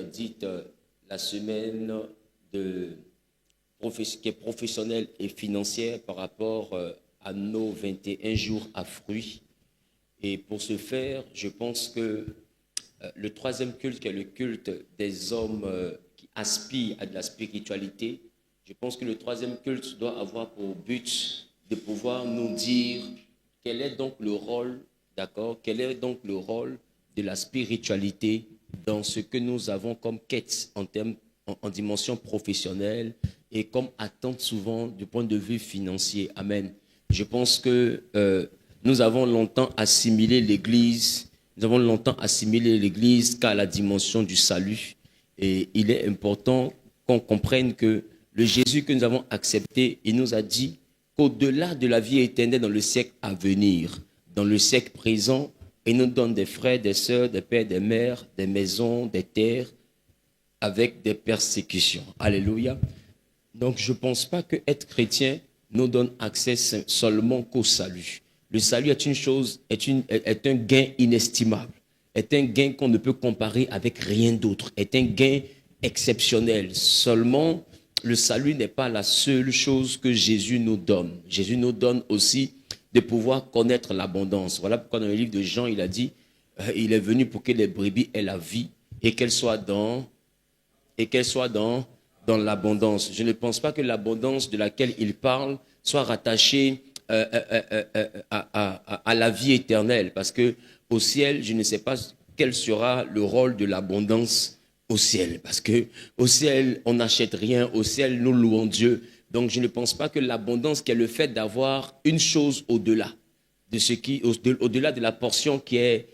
dite la semaine qui est professionnelle et financière par rapport à nos 21 jours à fruits. Et pour ce faire, je pense que le troisième culte, qui est le culte des hommes qui aspirent à de la spiritualité, je pense que le troisième culte doit avoir pour but de pouvoir nous dire quel est donc le rôle, d'accord, quel est donc le rôle de la spiritualité dans ce que nous avons comme quête en dimension professionnelle et comme attente souvent du point de vue financier. Amen. Je pense que nous avons longtemps assimilé l'Église, qu'à la dimension du salut. Et il est important qu'on comprenne que le Jésus que nous avons accepté, il nous a dit qu'au-delà de la vie éternelle dans le siècle à venir, dans le siècle présent, il nous donne des frères, des sœurs, des pères, des mères, des maisons, des terres, avec des persécutions. Alléluia. Donc, je ne pense pas que être chrétien nous donne accès seulement qu'au salut. Le salut est une chose, est un gain inestimable, est un gain qu'on ne peut comparer avec rien d'autre, est un gain exceptionnel. Seulement, le salut n'est pas la seule chose que Jésus nous donne. Jésus nous donne aussi de pouvoir connaître l'abondance. Voilà pourquoi dans le livre de Jean, il a dit, il est venu pour que les brebis aient la vie et qu'elles soient dans l'abondance. Je ne pense pas que l'abondance de laquelle il parle soit rattachée à la vie éternelle, parce que au ciel, je ne sais pas quel sera le rôle de l'abondance au ciel, parce que au ciel, on n'achète rien, au ciel, nous louons Dieu. Donc, je ne pense pas que l'abondance, qui est le fait d'avoir une chose au-delà de ce qui, au-delà de la portion qui est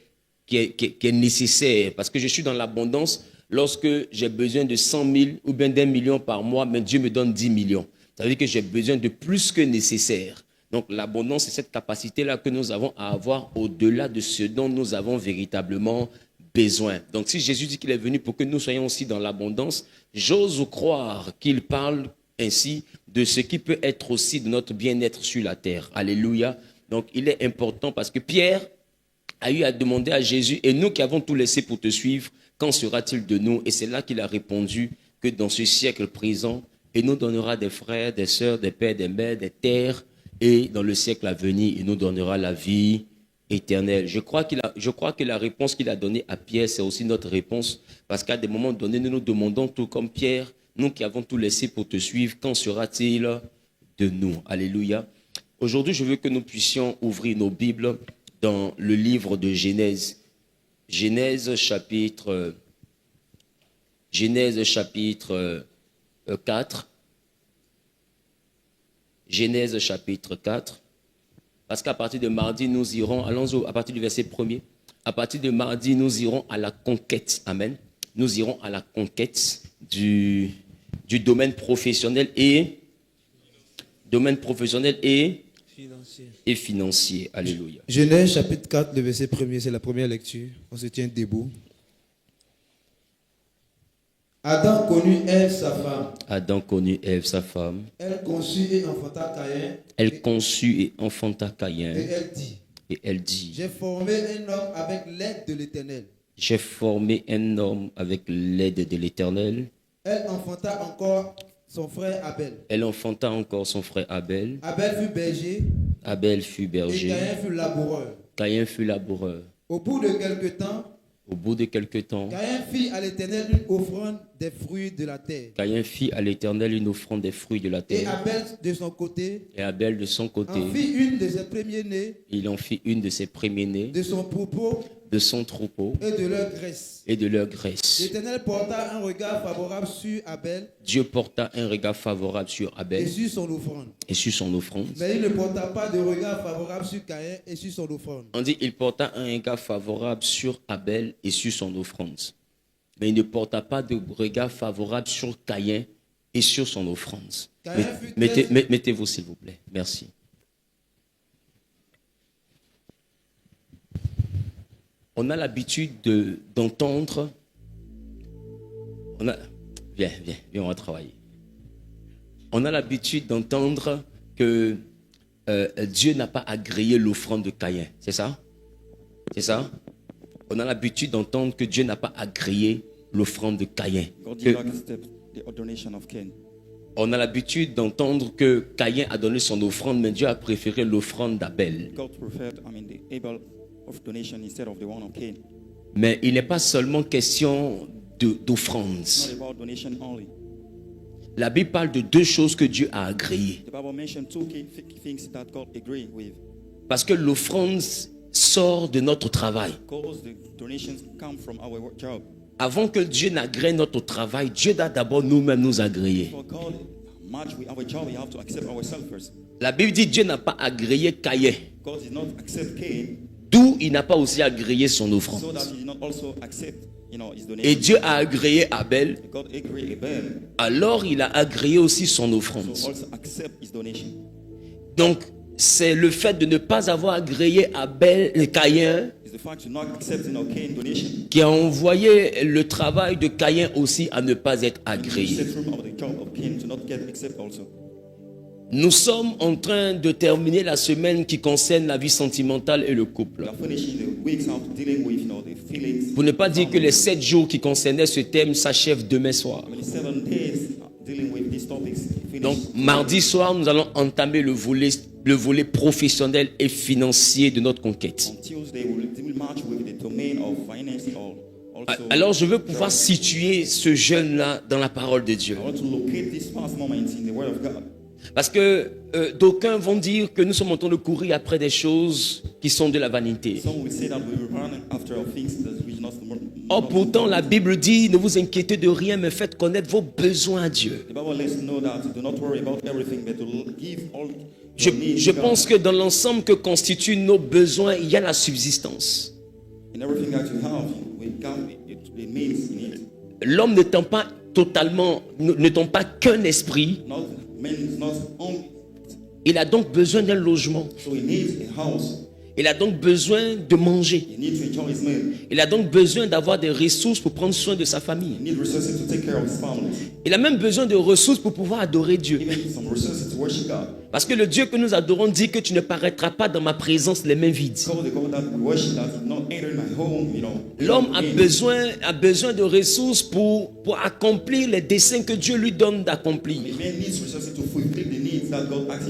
nécessaire, parce que je suis dans l'abondance lorsque j'ai besoin de 100 000 ou bien d'1 million par mois, mais Dieu me donne 10 millions. Ça veut dire que j'ai besoin de plus que nécessaire. Donc l'abondance, c'est cette capacité-là que nous avons à avoir au-delà de ce dont nous avons véritablement besoin. Donc si Jésus dit qu'il est venu pour que nous soyons aussi dans l'abondance, j'ose croire qu'il parle ainsi de ce qui peut être aussi de notre bien-être sur la terre. Alléluia. Donc il est important parce que Pierre a eu à demander à Jésus, et nous qui avons tout laissé pour te suivre, qu'en sera-t-il de nous? Et c'est là qu'il a répondu que dans ce siècle présent, il nous donnera des frères, des sœurs, des pères, des mères, des terres, et dans le siècle à venir, il nous donnera la vie éternelle. Je crois que la réponse qu'il a donnée à Pierre, c'est aussi notre réponse, parce qu'à des moments donnés, nous nous demandons tout comme Pierre, nous qui avons tout laissé pour te suivre, qu'en sera-t-il de nous? Alléluia. Aujourd'hui, je veux que nous puissions ouvrir nos Bibles dans le livre de Genèse. Genèse chapitre 4. Genèse chapitre 4. Parce qu'à partir de mardi, nous irons, allons à partir du verset 1er. À partir de mardi, nous irons à la conquête. Amen. Nous irons à la conquête du domaine professionnel et financier. Alléluia. Genèse chapitre 4, le verset 1er, c'est la première lecture. On se tient debout. Adam connut Ève, sa femme. Elle conçut et enfanta Caïn. Et elle dit, J'ai formé un homme avec l'aide de l'Éternel. Elle enfanta encore son frère Abel. Abel fut berger. Et Caïn fut laboureur. Au bout de quelque temps, Caïn fit à l'Éternel une offrande des fruits de la terre. Et Abel de son côté, en fit une de ses premiers-nés. Il en fit une de ses premiers-nés de son troupeau et de leur graisse. L'Éternel porta un regard favorable sur Abel. Dieu porta un regard favorable sur Abel et sur son offrande. Mais il ne porta pas de regard favorable sur Caïn et sur son offrande. On dit il porta un regard favorable sur Abel et sur son offrande. Mais il ne porta pas de regard favorable sur Caïn et sur son offrande. Mettez-vous s'il vous plaît. Merci. On a l'habitude d'entendre. Viens, on va travailler. On a l'habitude d'entendre que Dieu n'a pas agréé l'offrande de Caïn. C'est ça? On a l'habitude d'entendre que Dieu n'a pas agréé l'offrande de Caïn. On a l'habitude d'entendre que Caïn a donné son offrande, mais Dieu a préféré l'offrande d'Abel. Mais il n'est pas seulement question d'offrande. La Bible parle de deux choses que Dieu a agréées. Parce que l'offrande sort de notre travail. Avant que Dieu n'agrée notre travail, Dieu doit d'abord nous-mêmes nous agréer. La Bible dit que Dieu n'a pas agréé Caïn. D'où il n'a pas aussi agréé son offrande. Et Dieu a agréé Abel. Alors il a agréé aussi son offrande. Donc c'est le fait de ne pas avoir agréé Caïn qui a envoyé le travail de Caïn aussi à ne pas être agréé. Nous sommes en train de terminer la semaine qui concerne la vie sentimentale et le couple. Pour ne pas dire que les 7 jours qui concernaient ce thème s'achèvent demain soir. Donc, mardi soir, nous allons entamer le volet professionnel et financier de notre conquête. Alors, je veux pouvoir situer ce jeune-là dans la parole de Dieu. Parce que d'aucuns vont dire que nous sommes en train de courir après des choses qui sont de la vanité. Or, pourtant, la Bible dit, ne vous inquiétez de rien, mais faites connaître vos besoins à Dieu. Je pense que dans l'ensemble que constituent nos besoins, il y a la subsistance. L'homme n'étant pas totalement, n'étant pas qu'un esprit, il a donc besoin d'un logement. Il a donc besoin de manger. Il a donc besoin d'avoir des ressources pour prendre soin de sa famille. Il a même besoin de ressources pour pouvoir adorer Dieu. Parce que le Dieu que nous adorons dit que tu ne paraîtras pas dans ma présence les mains vides. L'homme a besoin de ressources pour accomplir les desseins que Dieu lui donne d'accomplir.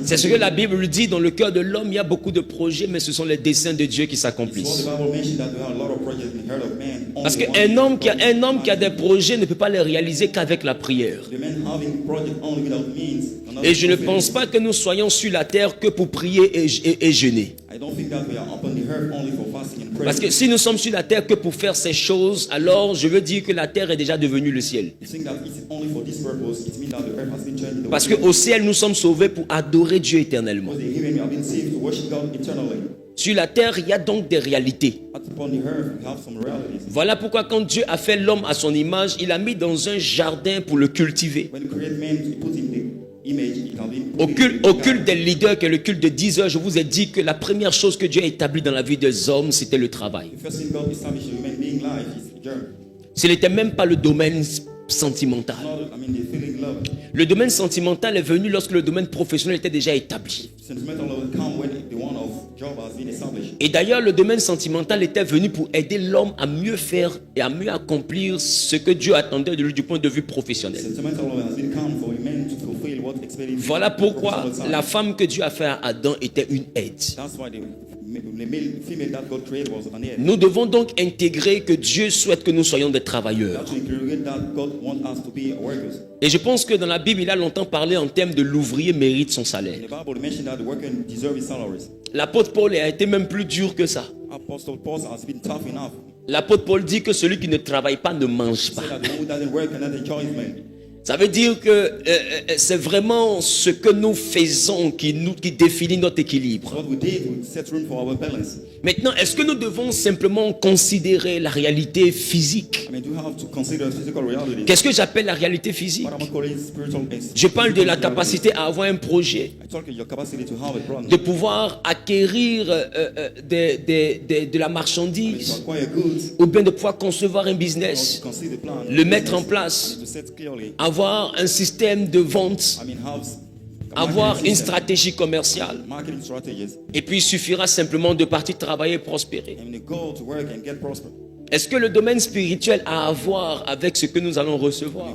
C'est ce que la Bible dit, dans le cœur de l'homme, il y a beaucoup de projets, mais ce sont les desseins de Dieu qui s'accomplissent. Parce qu'un homme qui a des projets ne peut pas les réaliser qu'avec la prière. Et je ne pense pas que nous soyons sur la terre que pour prier et jeûner. Parce que si nous sommes sur la terre que pour faire ces choses, alors je veux dire que la terre est déjà devenue le ciel. Parce qu'au ciel, nous sommes sauvés pour adorer Dieu éternellement. Sur la terre, il y a donc des réalités. Voilà pourquoi quand Dieu a fait l'homme à son image, il l'a mis dans un jardin pour le cultiver. Au culte des leaders, qui est le culte de 10 heures, je vous ai dit que la première chose que Dieu a établie dans la vie des hommes, c'était le travail. Ce n'était même pas le domaine sentimental. Le domaine sentimental est venu lorsque le domaine professionnel était déjà établi. Et d'ailleurs, le domaine sentimental était venu pour aider l'homme à mieux faire et à mieux accomplir ce que Dieu attendait de lui du point de vue professionnel. Voilà pourquoi la femme que Dieu a fait à Adam était une aide. Nous devons donc intégrer que Dieu souhaite que nous soyons des travailleurs. Et je pense que dans la Bible, il a longtemps parlé en termes de l'ouvrier mérite son salaire. L'apôtre Paul a été même plus dur que ça. L'apôtre Paul dit que celui qui ne travaille pas ne mange pas. Ça veut dire que c'est vraiment ce que nous faisons qui définit notre équilibre. Maintenant, est-ce que nous devons simplement considérer la réalité physique? Qu'est-ce que j'appelle la réalité physique? Je parle de la capacité à avoir un projet, de pouvoir acquérir de la marchandise, ou bien de pouvoir concevoir un business, le mettre en place, avoir un système de vente, avoir une stratégie commerciale. Et puis il suffira simplement de partir travailler et prospérer. Est-ce que le domaine spirituel a à voir avec ce que nous allons recevoir?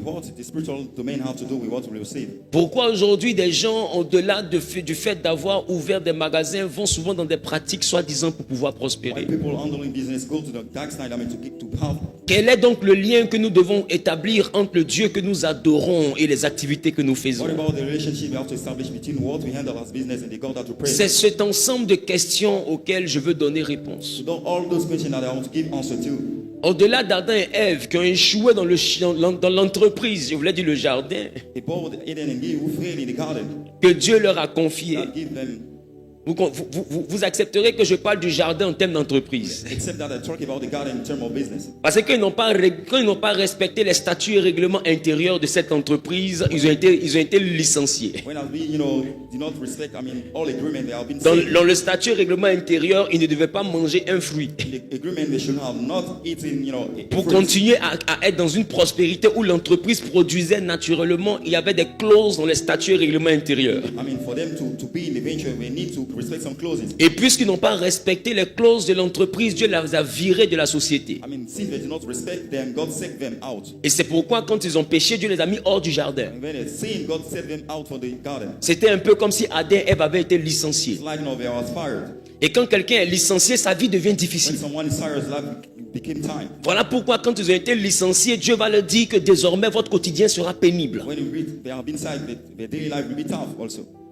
Pourquoi aujourd'hui des gens, au-delà du fait d'avoir ouvert des magasins, vont souvent dans des pratiques soi-disant pour pouvoir prospérer? Quel est donc le lien que nous devons établir entre le Dieu que nous adorons et les activités que nous faisons? C'est cet ensemble de questions auxquelles je veux donner réponse. Au-delà d'Adam et Ève qui ont échoué dans l'entreprise, je voulais dire le jardin, que Dieu leur a confié. Vous accepterez que je parle du jardin en termes d'entreprise. Parce que quand ils n'ont pas respecté les statuts et règlements intérieurs de cette entreprise, ils ont été licenciés. Dans le statut et règlement intérieur, ils ne devaient pas manger un fruit. Pour continuer à être dans une prospérité où l'entreprise produisait naturellement, il y avait des clauses dans les statuts et règlements intérieurs. Et puisqu'ils n'ont pas respecté les clauses de l'entreprise, Dieu les a virés de la société. Et c'est pourquoi quand ils ont péché, Dieu les a mis hors du jardin. C'était un peu comme si Adam et Ève avaient été licenciés. Et quand quelqu'un est licencié, sa vie devient difficile. Voilà pourquoi quand ils ont été licenciés, Dieu va leur dire que désormais votre quotidien sera pénible.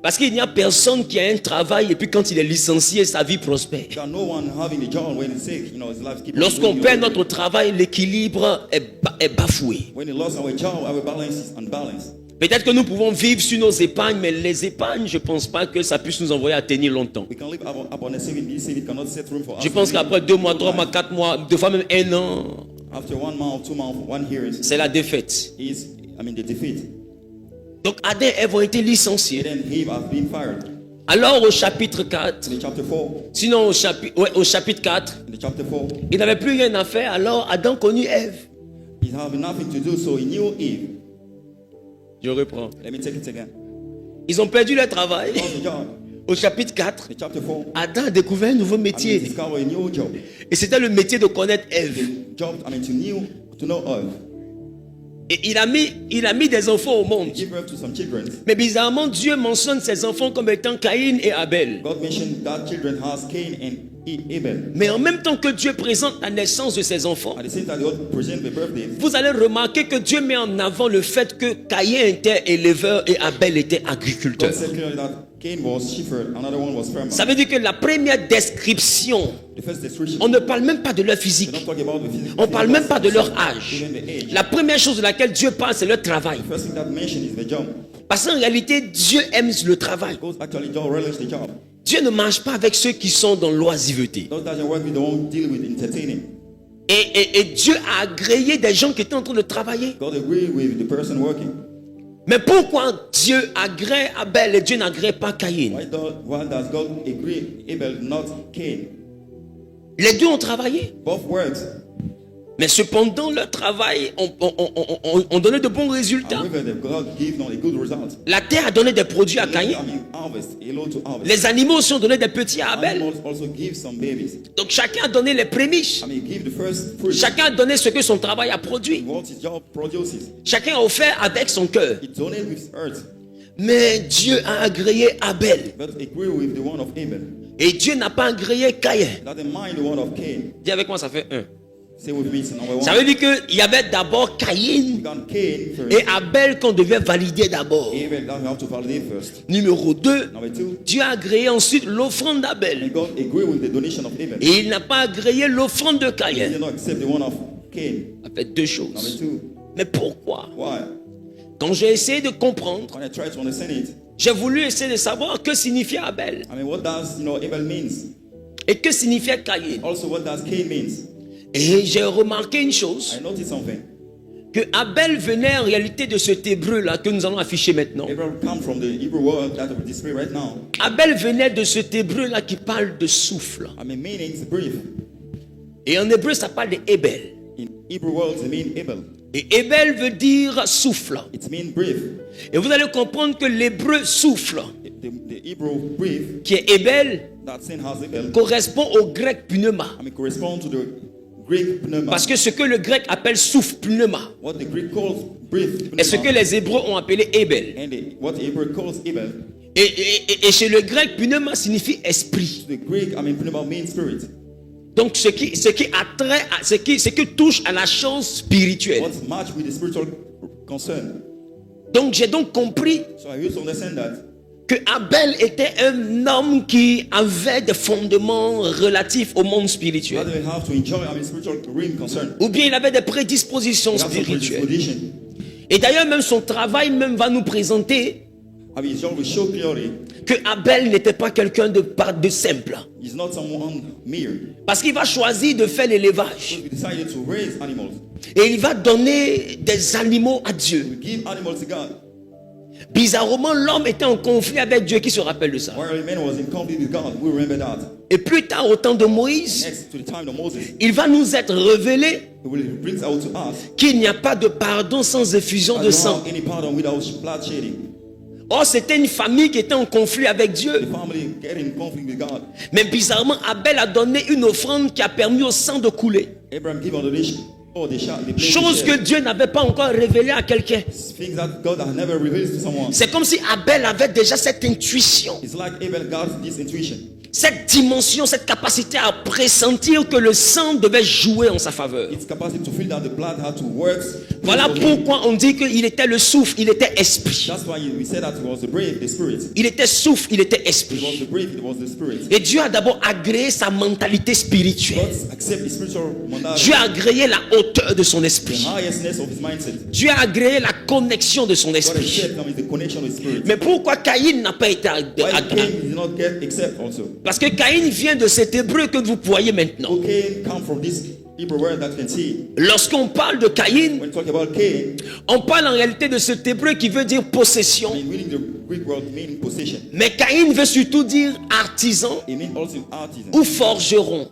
Parce qu'il n'y a personne qui a un travail et puis quand il est licencié, sa vie prospère. Lorsqu'on perd notre travail, l'équilibre est bafoué. Peut-être que nous pouvons vivre sur nos épargnes, mais les épargnes, je ne pense pas que ça puisse nous envoyer à tenir longtemps. Je pense qu'après 2 mois, 3 mois, 4 mois, des fois même 1 an, c'est la défaite. Donc Adam et Ève ont été licenciés. Alors au chapitre 4, sinon au chapitre 4, il n'avait plus rien à faire, alors Adam connut Ève. Je reprends. Ils ont perdu leur travail. Au chapitre 4, Adam a découvert un nouveau métier. Et c'était le métier de connaître Ève. Et il a mis des enfants au monde. Mais bizarrement, Dieu mentionne ces enfants comme étant Caïn et Abel. Mais en même temps que Dieu présente la naissance de ses enfants, vous allez remarquer que Dieu met en avant le fait que Caïn était éleveur et Abel était agriculteur. Ça veut dire que la première description, on ne parle même pas de leur physique, on ne parle même pas de leur âge. La première chose de laquelle Dieu parle, c'est leur travail. Parce qu'en réalité, Dieu aime le travail. Dieu ne marche pas avec ceux qui sont dans l'oisiveté. Et Dieu a agréé des gens qui étaient en train de travailler. Mais pourquoi Dieu agrée Abel et Dieu n'agrée pas Caïn? Les deux ont travaillé. Mais cependant, leur travail ont donné de bons résultats. La terre a donné des produits à Caïn. Les animaux aussi ont donné des petits à Abel. Donc chacun a donné les prémices. Chacun a donné ce que son travail a produit. Chacun a offert avec son cœur. Mais Dieu a agréé Abel. Et Dieu n'a pas agréé Caïn. Dis avec moi, ça fait 1. Ça veut dire qu'il y avait d'abord Caïn et Abel qu'on devait valider d'abord. Numéro 2, Dieu a agréé ensuite l'offrande d'Abel. Et il n'a pas agréé l'offrande de Caïn. Ça fait 2 choses. Mais pourquoi? Quand j'ai essayé de comprendre, j'ai voulu essayer de savoir que signifiait Abel. Et que signifiait Caïn. Et j'ai remarqué une chose, que Abel venait en réalité de cet hébreu là que nous allons afficher maintenant. Abel venait de cet hébreu là qui parle de souffle. Et en hébreu ça parle de Ebel. Et Ebel veut dire souffle. Et vous allez comprendre que l'hébreu souffle, qui est Ebel, correspond au grec pneuma. Parce que ce que le grec appelle souffle, pneuma, est ce que les Hébreux ont appelé Abel. Et chez le grec, pneuma signifie esprit. Donc ce qui a trait, ce qui touche à la chose spirituelle. Donc j'ai donc compris que Abel était un homme qui avait des fondements relatifs au monde spirituel. Ou bien il avait des prédispositions spirituelles. Et d'ailleurs même son travail même va nous présenter que Abel n'était pas quelqu'un de simple. Parce qu'il va choisir de faire l'élevage. Et il va donner des animaux à Dieu. Bizarrement, l'homme était en conflit avec Dieu. Qui se rappelle de ça? Et plus tard, au temps de Moïse, il va nous être révélé qu'il n'y a pas de pardon sans effusion de sang. Or, c'était une famille qui était en conflit avec Dieu. Mais bizarrement, Abel a donné une offrande qui a permis au sang de couler. Chose que Dieu n'avait pas encore révélée à quelqu'un. C'est comme si Abel avait déjà cette intuition. Cette dimension, cette capacité à pressentir que le sang devait jouer en sa faveur. Voilà pourquoi on dit qu'il était le souffle, il était esprit. Il était souffle, il était esprit. Et Dieu a d'abord agréé sa mentalité spirituelle. Dieu a agréé la hauteur de son esprit. Dieu a agréé la connexion de son esprit. Mais pourquoi Caïn n'a pas été agréé? Parce que Caïn vient de cet hébreu que vous voyez maintenant. Lorsqu'on parle de Caïn, on parle en réalité de cet hébreu qui veut dire possession. Mais Caïn veut surtout dire artisan ou forgeron.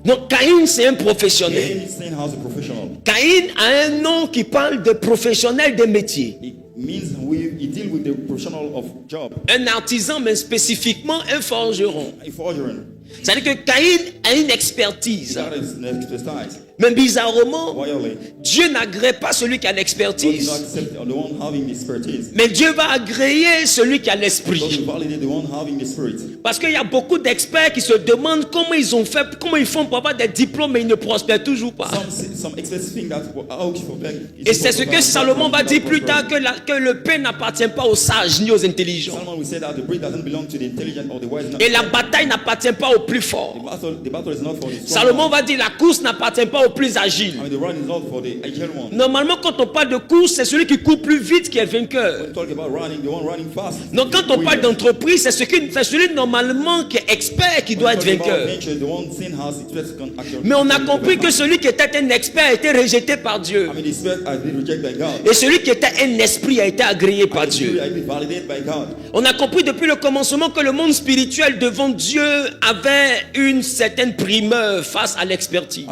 Donc Caïn c'est un professionnel. Caïn a un nom qui parle de professionnel des métiers. Un artisan, mais spécifiquement un forgeron. C'est-à-dire que Caïn a une expertise. Mais bizarrement, Dieu n'agrée pas celui qui a l'expertise. Mais Dieu va agréer celui qui a l'esprit. Parce qu'il y a beaucoup d'experts qui se demandent comment ils ont fait, comment ils font pour avoir des diplômes, mais ils ne prospèrent toujours pas. Et c'est ce que Salomon va dire plus tard, que le pain n'appartient pas aux sages ni aux intelligents. Et la bataille n'appartient pas aux plus forts. Salomon va dire la course n'appartient pas aux plus agiles. Normalement, quand on parle de course, c'est celui qui court plus vite qui est vainqueur. Donc, quand on parle d'entreprise, c'est celui normalement qui est expert qui doit être vainqueur. Mais on a compris que celui qui était un expert a été rejeté par Dieu. Et celui qui était un esprit a été agréé par Dieu. On a compris depuis le commencement que le monde spirituel devant Dieu avait une certaine primeur face à l'expertise.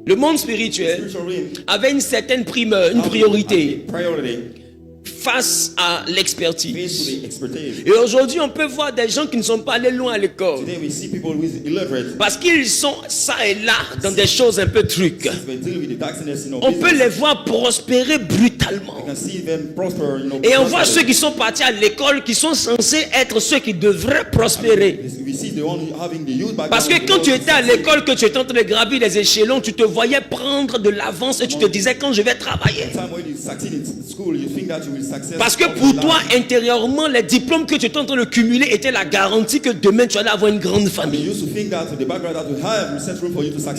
Le monde spirituel avait une certaine primeur, une priorité face à l'expertise. Et aujourd'hui, on peut voir des gens qui ne sont pas allés loin à l'école. Parce qu'ils sont ça et là dans des choses un peu trucs. On peut les voir prospérer brutalement. Et on voit ceux qui sont partis à l'école qui sont censés être ceux qui devraient prospérer. Parce que quand tu étais à l'école, que tu étais en train de gravir les échelons, tu te voyais prendre de l'avance et tu te disais quand je vais travailler. Parce que pour toi, intérieurement, les diplômes que tu étais en train de cumuler étaient la garantie que demain tu allais avoir une grande famille.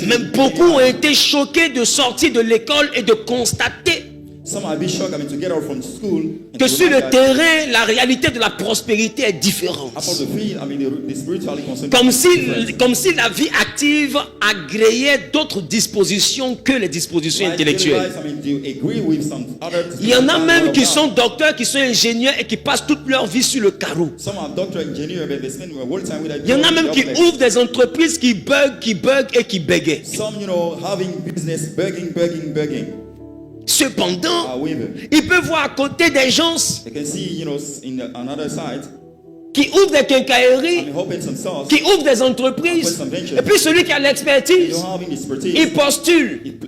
Même beaucoup ont été choqués de sortir de l'école et de constater que sur le terrain, la réalité de la prospérité est différente. Comme si la vie active agréait d'autres dispositions que les dispositions intellectuelles. Il y en a même qui sont docteurs, qui sont ingénieurs et qui passent toute leur vie sur le carreau. Il y en a même qui ouvrent des entreprises qui bug et qui bégayent. Cependant, il peut voir à côté des gens qui ouvre des quincailleries, qui ouvre des entreprises. Et puis celui qui a l'expertise, il postule,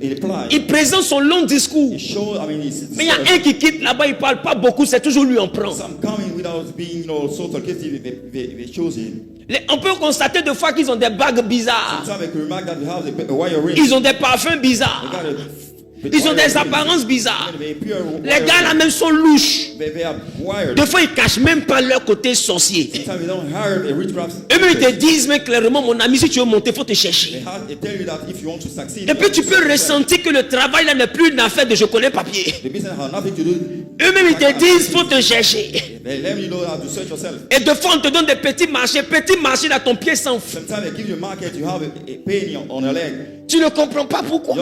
il présente son long discours. Mais il y a un qui quitte là-bas, il ne parle pas beaucoup, c'est toujours lui en prend. On peut constater de fois qu'ils ont des bagues bizarres. Ils ont des parfums bizarres. Ils ont des apparences bizarres. Les gars là même sont louches. Des fois ils cachent même pas leur côté sorcier. Eux-mêmes ils te disent mais clairement mon ami, si tu veux monter, il faut te chercher. Et puis tu peux ressentir que le travail là n'est plus une affaire de je connais papier. Eux-mêmes ils te disent faut te chercher. Et de fois on te donne des petits marchés là ton pied s'enfle. Tu ne comprends pas pourquoi.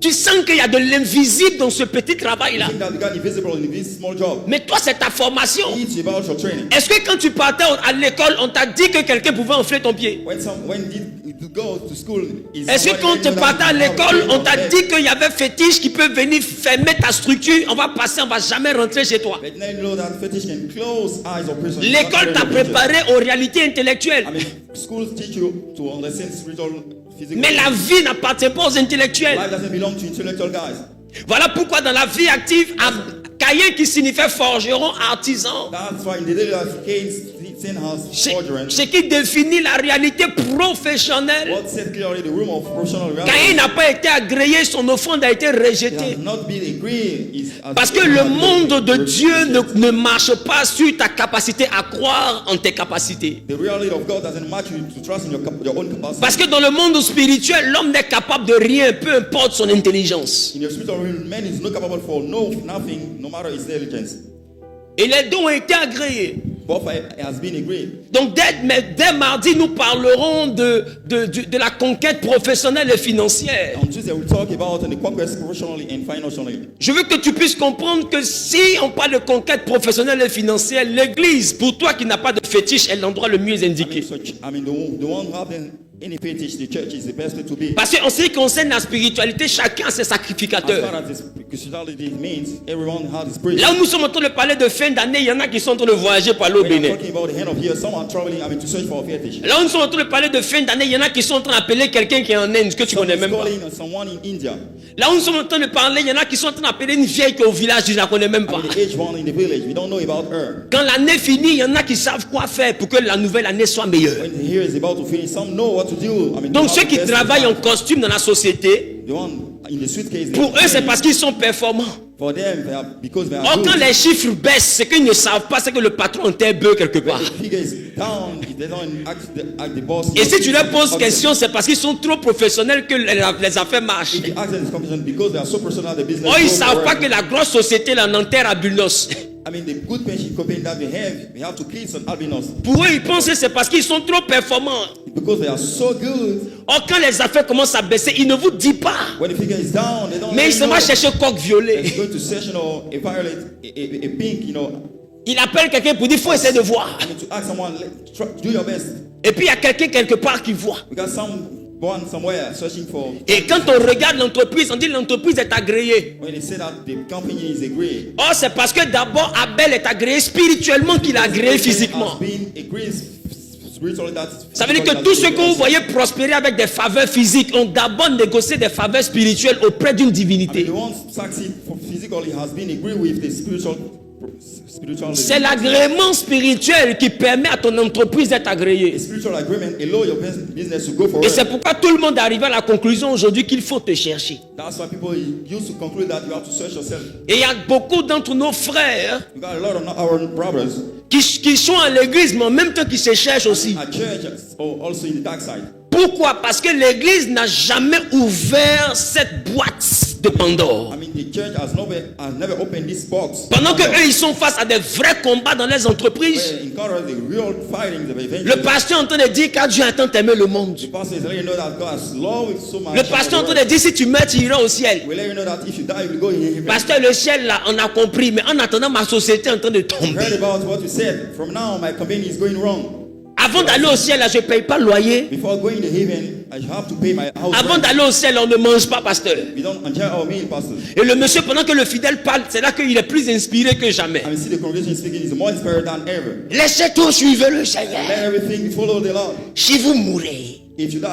Tu sens qu'il y a de l'invisible dans ce petit travail-là. Mais toi, c'est ta formation. Est-ce que quand tu partais à l'école, on t'a dit que quelqu'un pouvait enfler ton pied? Est-ce que quand tu partais à l'école, on t'a dit qu'il y avait fétiche qui peut venir fermer ta structure? On va passer, on ne va jamais rentrer chez toi. L'école t'a préparé aux réalités intellectuelles. Mais la vie n'appartient pas aux intellectuels. Voilà pourquoi dans la vie active, Caïn qui signifiait forgeron, artisan, ce qui définit la réalité professionnelle. Caïn n'a pas été agréé, son offrande a été rejetée. Parce que le monde de Dieu ne marche pas sur ta capacité à croire en tes capacités. Parce que dans le monde spirituel, l'homme n'est capable de rien, peu importe son intelligence. Et les dons ont été agréés. Donc dès mardi, nous parlerons de la conquête professionnelle et financière. Je veux que tu puisses comprendre que si on parle de conquête professionnelle et financière, l'église, pour toi qui n'as pas de fétiche, est l'endroit le mieux indiqué. Parce qu'en ce qui concerne la spiritualité, chacun a ses sacrificateurs. Là où nous sommes en train de parler de fin d'année, il y en a qui sont en train de voyager par l'eau Bénin. Là où nous sommes en train de parler de fin d'année, il y en a qui sont en train d'appeler quelqu'un qui est en Inde, que tu connais même pas. Là où nous sommes en train de parler, il y en a qui sont en train d'appeler une vieille qui est au village, je ne la connais même pas. Quand l'année finit, il y en a qui savent quoi faire pour que la nouvelle année soit meilleure. Donc ceux qui travaillent en costume dans la société, pour eux c'est parce qu'ils sont performants. Or quand les chiffres baissent, c'est qu'ils ne savent pas, c'est que le patron en un bœuf quelque part. Et si tu leur poses question, c'est parce qu'ils sont trop professionnels que les affaires marchent. Or ils ne savent pas que la grosse société là n'enterre à Bulnos. Pour eux, ils pensent que c'est parce qu'ils sont trop performants. Or, quand les affaires commencent à baisser, ils ne vous disent pas. Mais ils se vont chercher coq violet. Il appelle quelqu'un pour dire il faut essayer de voir. Et puis il y a quelqu'un quelque part qui voit. Et quand on regarde l'entreprise, on dit l'entreprise est agréée. Or c'est parce que d'abord Abel est agréé spirituellement qu'il est agréé physiquement. Ça veut dire que tous ceux que vous voyez prospérer avec des faveurs physiques ont d'abord négocié des faveurs spirituelles auprès d'une divinité. C'est l'agrément spirituel qui permet à ton entreprise d'être agréée. Et c'est pourquoi tout le monde arrive à la conclusion aujourd'hui qu'il faut te chercher. Et il y a beaucoup d'entre nos frères qui sont à l'église, mais en même temps qui se cherchent aussi. Pourquoi? Parce que l'église n'a jamais ouvert cette boîte de Pandore. Pendant que eux ils sont face à des vrais combats dans les entreprises, le pasteur est en train de dire qu'à Dieu a tant aimé le monde. Le pasteur est en train de dire si tu meurs tu iras au ciel. Pasteur, le ciel là on a compris, mais en attendant ma société est en train de tomber. Avant d'aller au ciel, là, je ne paye pas le loyer. Before going to heaven, I have to pay my house Avant rent. d'aller au ciel, on ne mange pas, pasteur. We don't enjoy our meal, pastor. Et le monsieur, pendant que le fidèle parle, c'est là qu'il est plus inspiré que jamais. And we see the congregation speaking is more inspired than ever. Laissez tout suivre le Seigneur. Let everything follow the Lord. Si vous mourrez, If you die,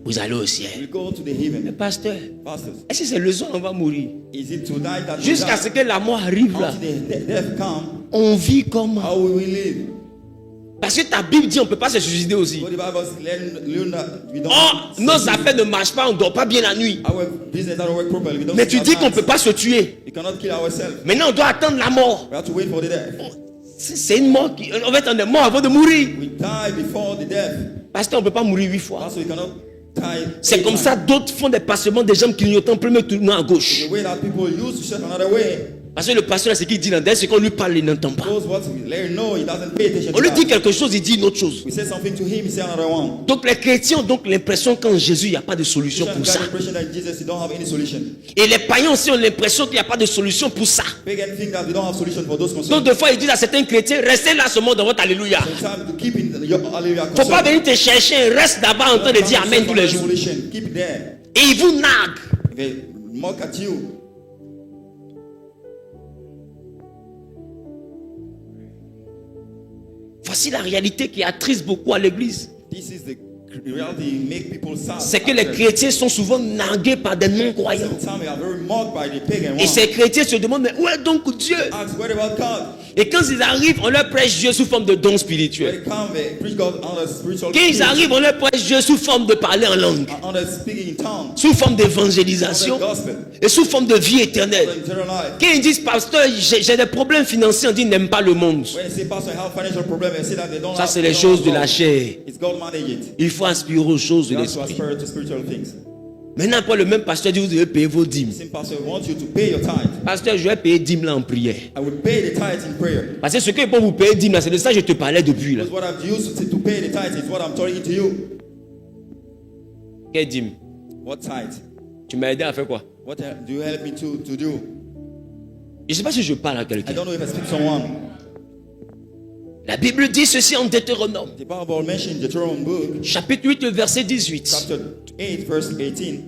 vous allez au we ciel. go to the Mais heaven. pasteur, Pastors, est-ce que c'est le jour où on va mourir? is it to die that we Jusqu'à die? ce que la mort arrive là, Until the death come, on vit comment? how will we live? Parce que ta Bible dit on ne peut pas se suicider aussi. What the Bible learn that we don't. Oh, nos affaires ne marchent pas, on ne dort pas bien la nuit. Our business doesn't work properly. We don't Mais tu sleep dis at qu'on ne night. peut pas se tuer. We cannot kill ourselves. Maintenant, on doit attendre la mort. We have to wait for the death. C'est une mort qui... En fait, on est mort avant de mourir. We die before the death. Parce qu'on ne peut pas mourir 8 fois. Also, we cannot die. C'est comme ça, d'autres font des passements des jambes clignotant, premier tournant à gauche. The way that people used to shut another way. Parce que le pasteur, c'est ce qu'il dit là-dedans, c'est qu'on lui parle, il n'entend pas. Knows what we let him know. He doesn't pay attention. On lui to dit that. quelque chose, il dit une autre chose. We say something to him. He say another one. Donc les chrétiens ont donc l'impression qu'en Jésus, il n'y a pas de solution Christians pour got ça. the impression that Jesus, you don't have any solution. Et les païens aussi ont l'impression qu'il n'y a pas de solution pour ça. Pagan think that we don't have solution for those Donc concerns. des fois, ils disent à certains chrétiens, restez là seulement dans votre alléluia. Sometimes to keep in your hallelujah. Faut pas venir te chercher, reste là-bas en train de dire amen tous les jours. Solution. Keep it there. Et ils vous narguent. They mock at you. Voici la réalité qui attriste beaucoup à l'église. This is the reality make people sad. C'est que les chrétiens sont souvent nargués par des non-croyants. Sometimes we are very mocked by the pagan Et one. ces chrétiens se demandent, mais où est donc Dieu? Ask, what about God? Et quand ils arrivent, on leur prêche Dieu sous forme de dons When spirituels. they come, they preach God on a spiritual Quand ils gift, arrivent, on leur prêche Dieu sous forme de parler en langue, on a speaking in tongues, sous forme on d'évangélisation the gospel, et sous forme de vie on éternelle. the eternal life. Quand ils disent, pasteur, j'ai des problèmes financiers, on dit, n'aime pas le monde. When they say, Pastor, I have financial problem, and say that they don't Ça, have, c'est they les don't choses have de God. la chair. It's God manage it. Il faut aspirer aux choses de You have to l'esprit. aspire to spiritual things. Maintenant, après, le même pasteur dit, vous devez payer vos dîmes. Same pastor want you to pay your tithe. Pasteur, je vais payer dîmes là en prière. I will pay the tithe in prayer. Parce que ce que pour vous payer dîmes là, c'est de ça que je te parlais depuis là. Because what I've used to pay the tithe is what I'm telling to you. Quelle dîme? What tithe? Tu m'as aidé à faire quoi? What do you help me to do? Je ne sais pas si je parle à I quelqu'un. don't know if I speak to someone. La Bible dit ceci en Deutéronome, The Bible mentioned Deuteronomy book, chapitre 8, le verset 18. chapter 8, verse 18.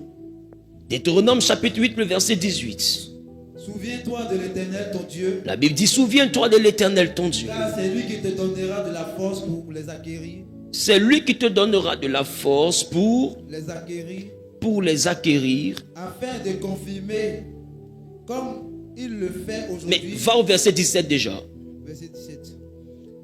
Deutéronome, chapitre 8, le verset 18. Souviens-toi de l'Éternel ton Dieu, La Bible dit, souviens-toi de l'Éternel ton Dieu. car c'est lui qui te donnera de la force pour les acquérir, C'est lui qui te donnera de la force pour les acquérir. afin de confirmer, comme il le fait Mais aujourd'hui. va au verset 17 déjà. Verset 17.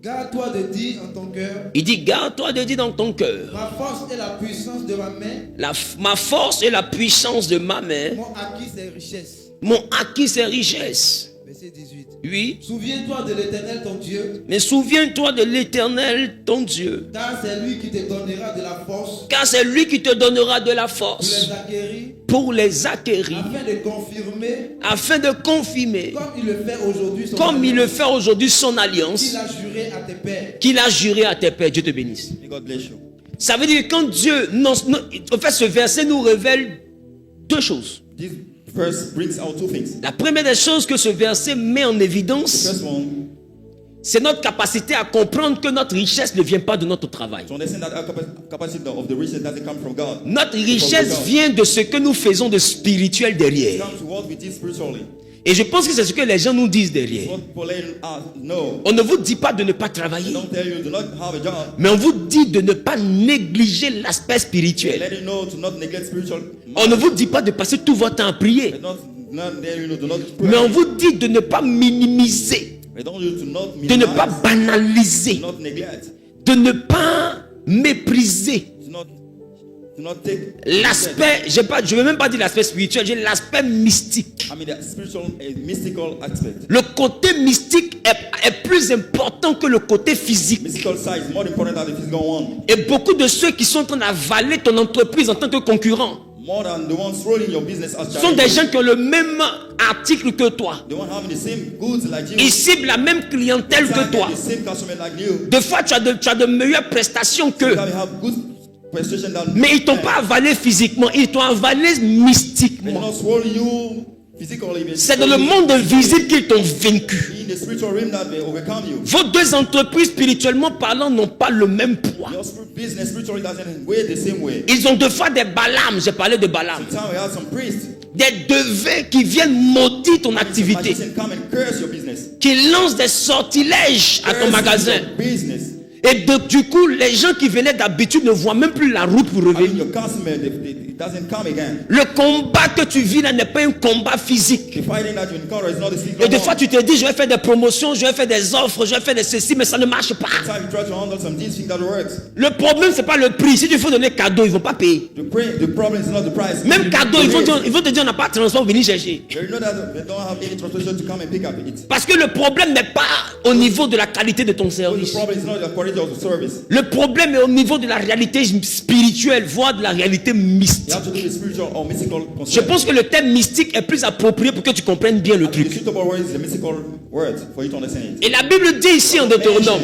Garde-toi de dire en ton cœur, Il dit, garde-toi de dire dans ton cœur, ma force et la puissance de ma main ma force et la puissance de ma main m'ont acquis ces richesses. m'ont acquis ces richesses. Verset 18. Oui, Souviens-toi de l'Éternel ton Dieu, mais souviens-toi de l'Éternel ton Dieu, car c'est lui qui te donnera de la force car c'est lui qui te donnera de la pour force les acquérir, pour les acquérir, afin de confirmer, afin de confirmer, comme il le fait aujourd'hui, son comme il le alliance fait aujourd'hui, son alliance qu'il a juré à tes pères. qu'il a juré à tes pères. Dieu te bénisse. May God bless you. Ça veut dire que quand Dieu, en fait, ce verset nous révèle deux choses. This verse brings out two things. La première des choses que ce verset met en The évidence, first one, c'est notre capacité à comprendre que notre richesse ne vient pas de notre travail. to understand that our capacity of the riches doesn't come from God. Notre richesse vient de ce que nous faisons de spirituel It derrière. comes to what we did spiritually. Et je pense que c'est ce que les gens nous disent derrière. What people let us know. On ne vous dit pas de ne pas They travailler, don't tell you do not have a job. mais on vous dit de ne pas négliger l'aspect They spirituel. let you know to not neglect spiritual. On ne vous dit pas de passer tout votre temps à prier, They not tell you do not pray. mais on vous dit de ne pas minimiser, They don't you to not de ne pas minimize, banaliser, to not neglect, de ne pas mépriser to not take l'aspect, je ne vais même pas dire l'aspect spirituel, j'ai l'aspect mystique. I mean the spiritual and mystical aspect. Le côté mystique est plus important que le côté physique. Mystical side is more important than the physical one. Et beaucoup de ceux qui sont en train d'avaler ton entreprise en tant que concurrent More than the ones rolling your business as sont des challenges. gens qui ont le même article que toi. The one having the same goods like you. Ils ciblent la même clientèle que toi. The same customer like you. Des fois, tu as de meilleures prestations qu'eux. You have good prestation than Mais ils ne t'ont pas avalé physiquement, ils t'ont avalé They mystiquement. not swallow you C'est dans le monde invisible qu'ils t'ont vaincu. Vos deux entreprises, spirituellement parlant, n'ont pas le même poids. Ils ont deux fois des Balaam. J'ai parlé de Balaam. Des devins qui viennent maudire ton activité, qui lancent des sortilèges à ton magasin. Et du coup, les gens qui venaient d'habitude ne voient même plus la route pour revenir. Le combat que tu vis là n'est pas un combat physique. Et des fois tu te dis, je vais faire des promotions, je vais faire des offres, je vais faire des ceci, mais ça ne marche pas. Le problème, c'est pas le prix. Si tu faut donner cadeau, ils ne vont pas payer. Même cadeau, ils vont te dire, on n'a pas de transport, venir chercher. Parce que le problème n'est pas au niveau de la qualité de ton service. Le problème est au niveau de la réalité spirituelle, voire de la réalité mystique. Je pense que le thème mystique est plus approprié pour que tu comprennes bien le truc. Et la Bible dit ici en Deutéronome,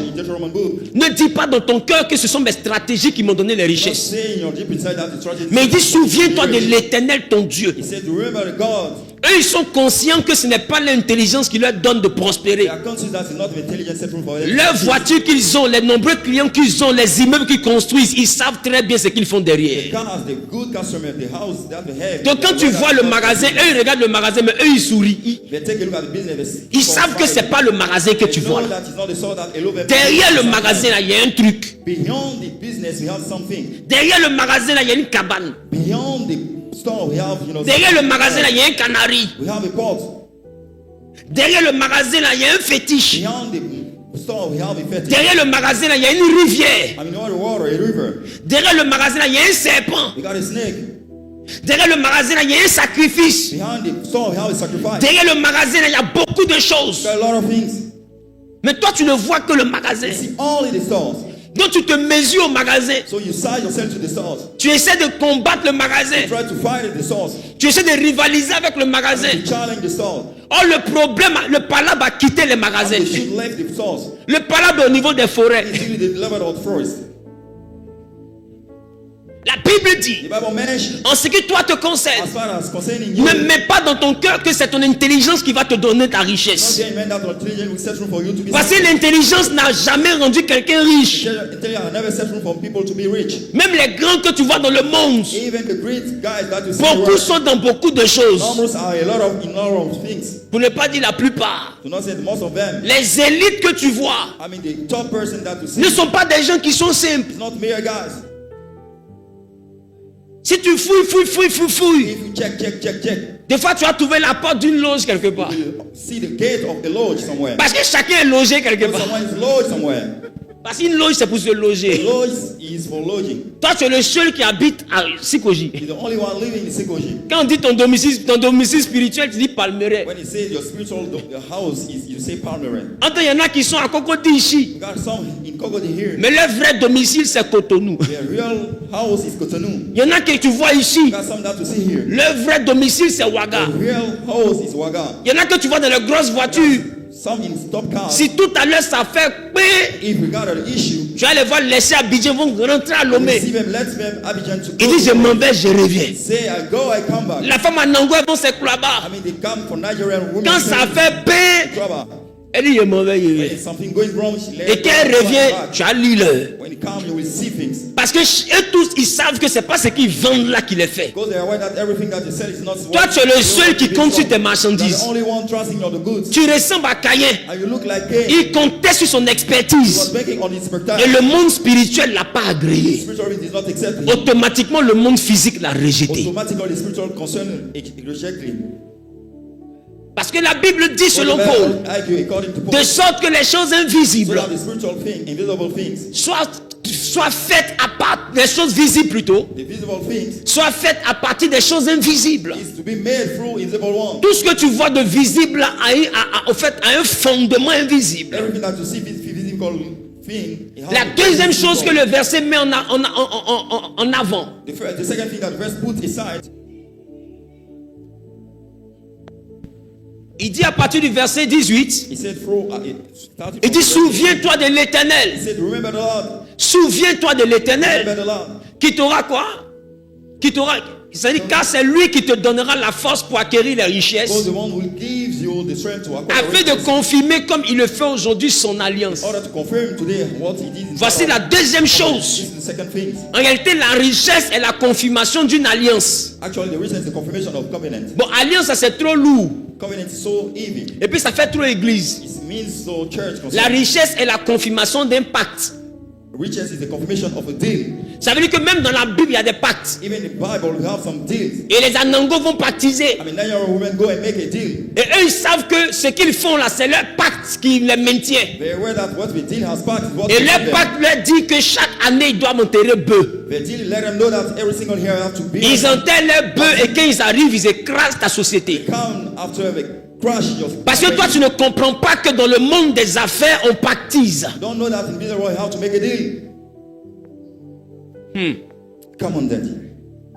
ne dis pas dans ton cœur que ce sont mes stratégies qui m'ont donné les richesses. Mais il dit, souviens-toi de l'Éternel ton Dieu. Eux, ils sont conscients que ce n'est pas l'intelligence qui leur donne de prospérer. Leurs voitures qu'ils ont, les nombreux clients qu'ils ont, les immeubles qu'ils construisent, ils savent très bien ce qu'ils font derrière. Donc quand tu vois le magasin, eux ils regardent le magasin, mais eux ils sourient. Ils savent que ce n'est pas le magasin que tu vois. Derrière le magasin, là, il y a un truc. Derrière le magasin, là, il y a une cabane. Derrière le magasin, là, il y a un canari. Derrière le magasin, là, il y a un fétiche. Derrière le magasin, là, il y a une rivière. Derrière le magasin, là, il y a un serpent. Derrière le magasin, là, il y a un sacrifice. Derrière le magasin, là, il y a beaucoup de choses. Mais toi, tu ne vois que le magasin. Donc tu te mesures au magasin. Tu essaies de combattre le magasin. Tu essaies de rivaliser avec le magasin. Oh, le problème, le palabre a quitté les magasins. Le palabre au niveau des forêts. La Bible dit, en ce qui toi te concerne, ne mets pas dans ton cœur que c'est ton intelligence qui va te donner ta richesse. Parce que l'intelligence n'a jamais rendu quelqu'un riche. Même les grands que tu vois dans le monde, beaucoup sont dans beaucoup de choses. Pour ne pas dire la plupart. Les élites que tu vois ne sont pas des gens qui sont simples. Si tu fouilles, des fois tu vas trouver la porte d'une loge quelque part. Parce que chacun est logé quelque part. Parce qu'une loge c'est pour se loger. Toi tu es le seul qui habite à Sikoji. Quand on dit ton domicile spirituel, tu dis Palmeret. Entre il y en a qui sont à Cocody ici. Mais leur vrai domicile c'est Cotonou. Il y en a que tu vois ici. Leur vrai domicile c'est Ouaga. Il y en a que tu vois dans les grosses voitures. Si tout à l'heure ça fait tu vas les voir laisser Abidjan, vont rentrer à Lomé. Il dit je m'en vais, je reviens. La femme à Nango, elles vont s'écouler là-bas. Quand ça fait elle dit je m'en vais. Et quand elle revient, tu as lu l'heure. Parce que eux tous ils savent que c'est pas ce qu'ils vendent là qui les fait. Toi tu es le seul qui compte sur tes marchandises. Tu ressembles à Caïn. Il comptait sur son expertise. Et le monde spirituel l'a pas agréé. Automatiquement le monde physique l'a rejeté. Parce que la Bible dit selon Paul, de sorte que les choses invisibles soient faites à part des choses visibles plutôt, soient faites à partir des choses invisibles. Tout ce que tu vois de visible a un fondement invisible. La deuxième chose que le verset met en avant, il dit à partir du verset 18, il dit souviens-toi de l'Éternel. Souviens-toi de l'Éternel qui t'aura quoi? Qui t'aura C'est-à-dire, car c'est lui qui te donnera la force pour acquérir les richesses, afin de confirmer comme il le fait aujourd'hui son alliance. Voici la deuxième chose. En réalité, la richesse est la confirmation d'une alliance. Bon, alliance, ça c'est trop lourd. Et puis ça fait trop église. La richesse est la confirmation d'un pacte. Riches is the confirmation of a deal. Ça veut dire que même dans la Bible, il y a des pactes. Even in the Bible, we have some deals. Et les Anangos vont pactiser. I mean, 9-year-old women go and make a deal. Et eux, ils savent que ce qu'ils font là, c'est leur pacte qui les maintient. They're aware that what we deal has pacts. Et leur pacte leur dit que chaque année, ils doivent enterrer bœufs. The deal let them know that every single year have to be. Ils enterrent leurs bœufs et quand ils arrivent, ils écrasent ta société. They come after the crash. Parce que toi, tu ne comprends pas que dans le monde des affaires, on pactise. You don't know that in business world you have to make a deal. Come on, daddy.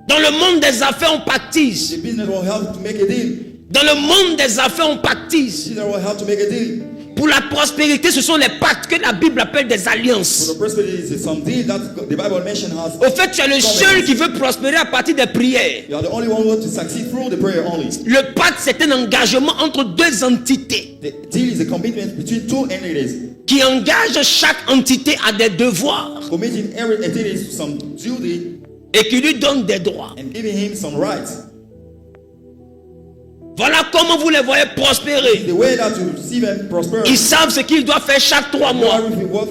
Dans le monde des affaires, on pactise. The business world have to make a deal. Dans le monde des affaires, on pactise. Business world have to make a deal. Pour la prospérité, ce sont les pactes que la Bible appelle des alliances. For the prosperity, is some deal that the Bible mention has. Au fait, tu es le seul qui veut prospérer à partir des prières. You are the only one who wants to succeed through the prayer only. Le pacte, c'est un engagement entre deux entités. The deal is a commitment between two entities. Qui engage chaque entité à des devoirs. Committing every entity to some duty. Et qui lui donne des droits. And giving him some rights. Voilà comment vous les voyez prospérer. The way that you see them prosper. Ils savent ce qu'ils doivent faire chaque 3 mois.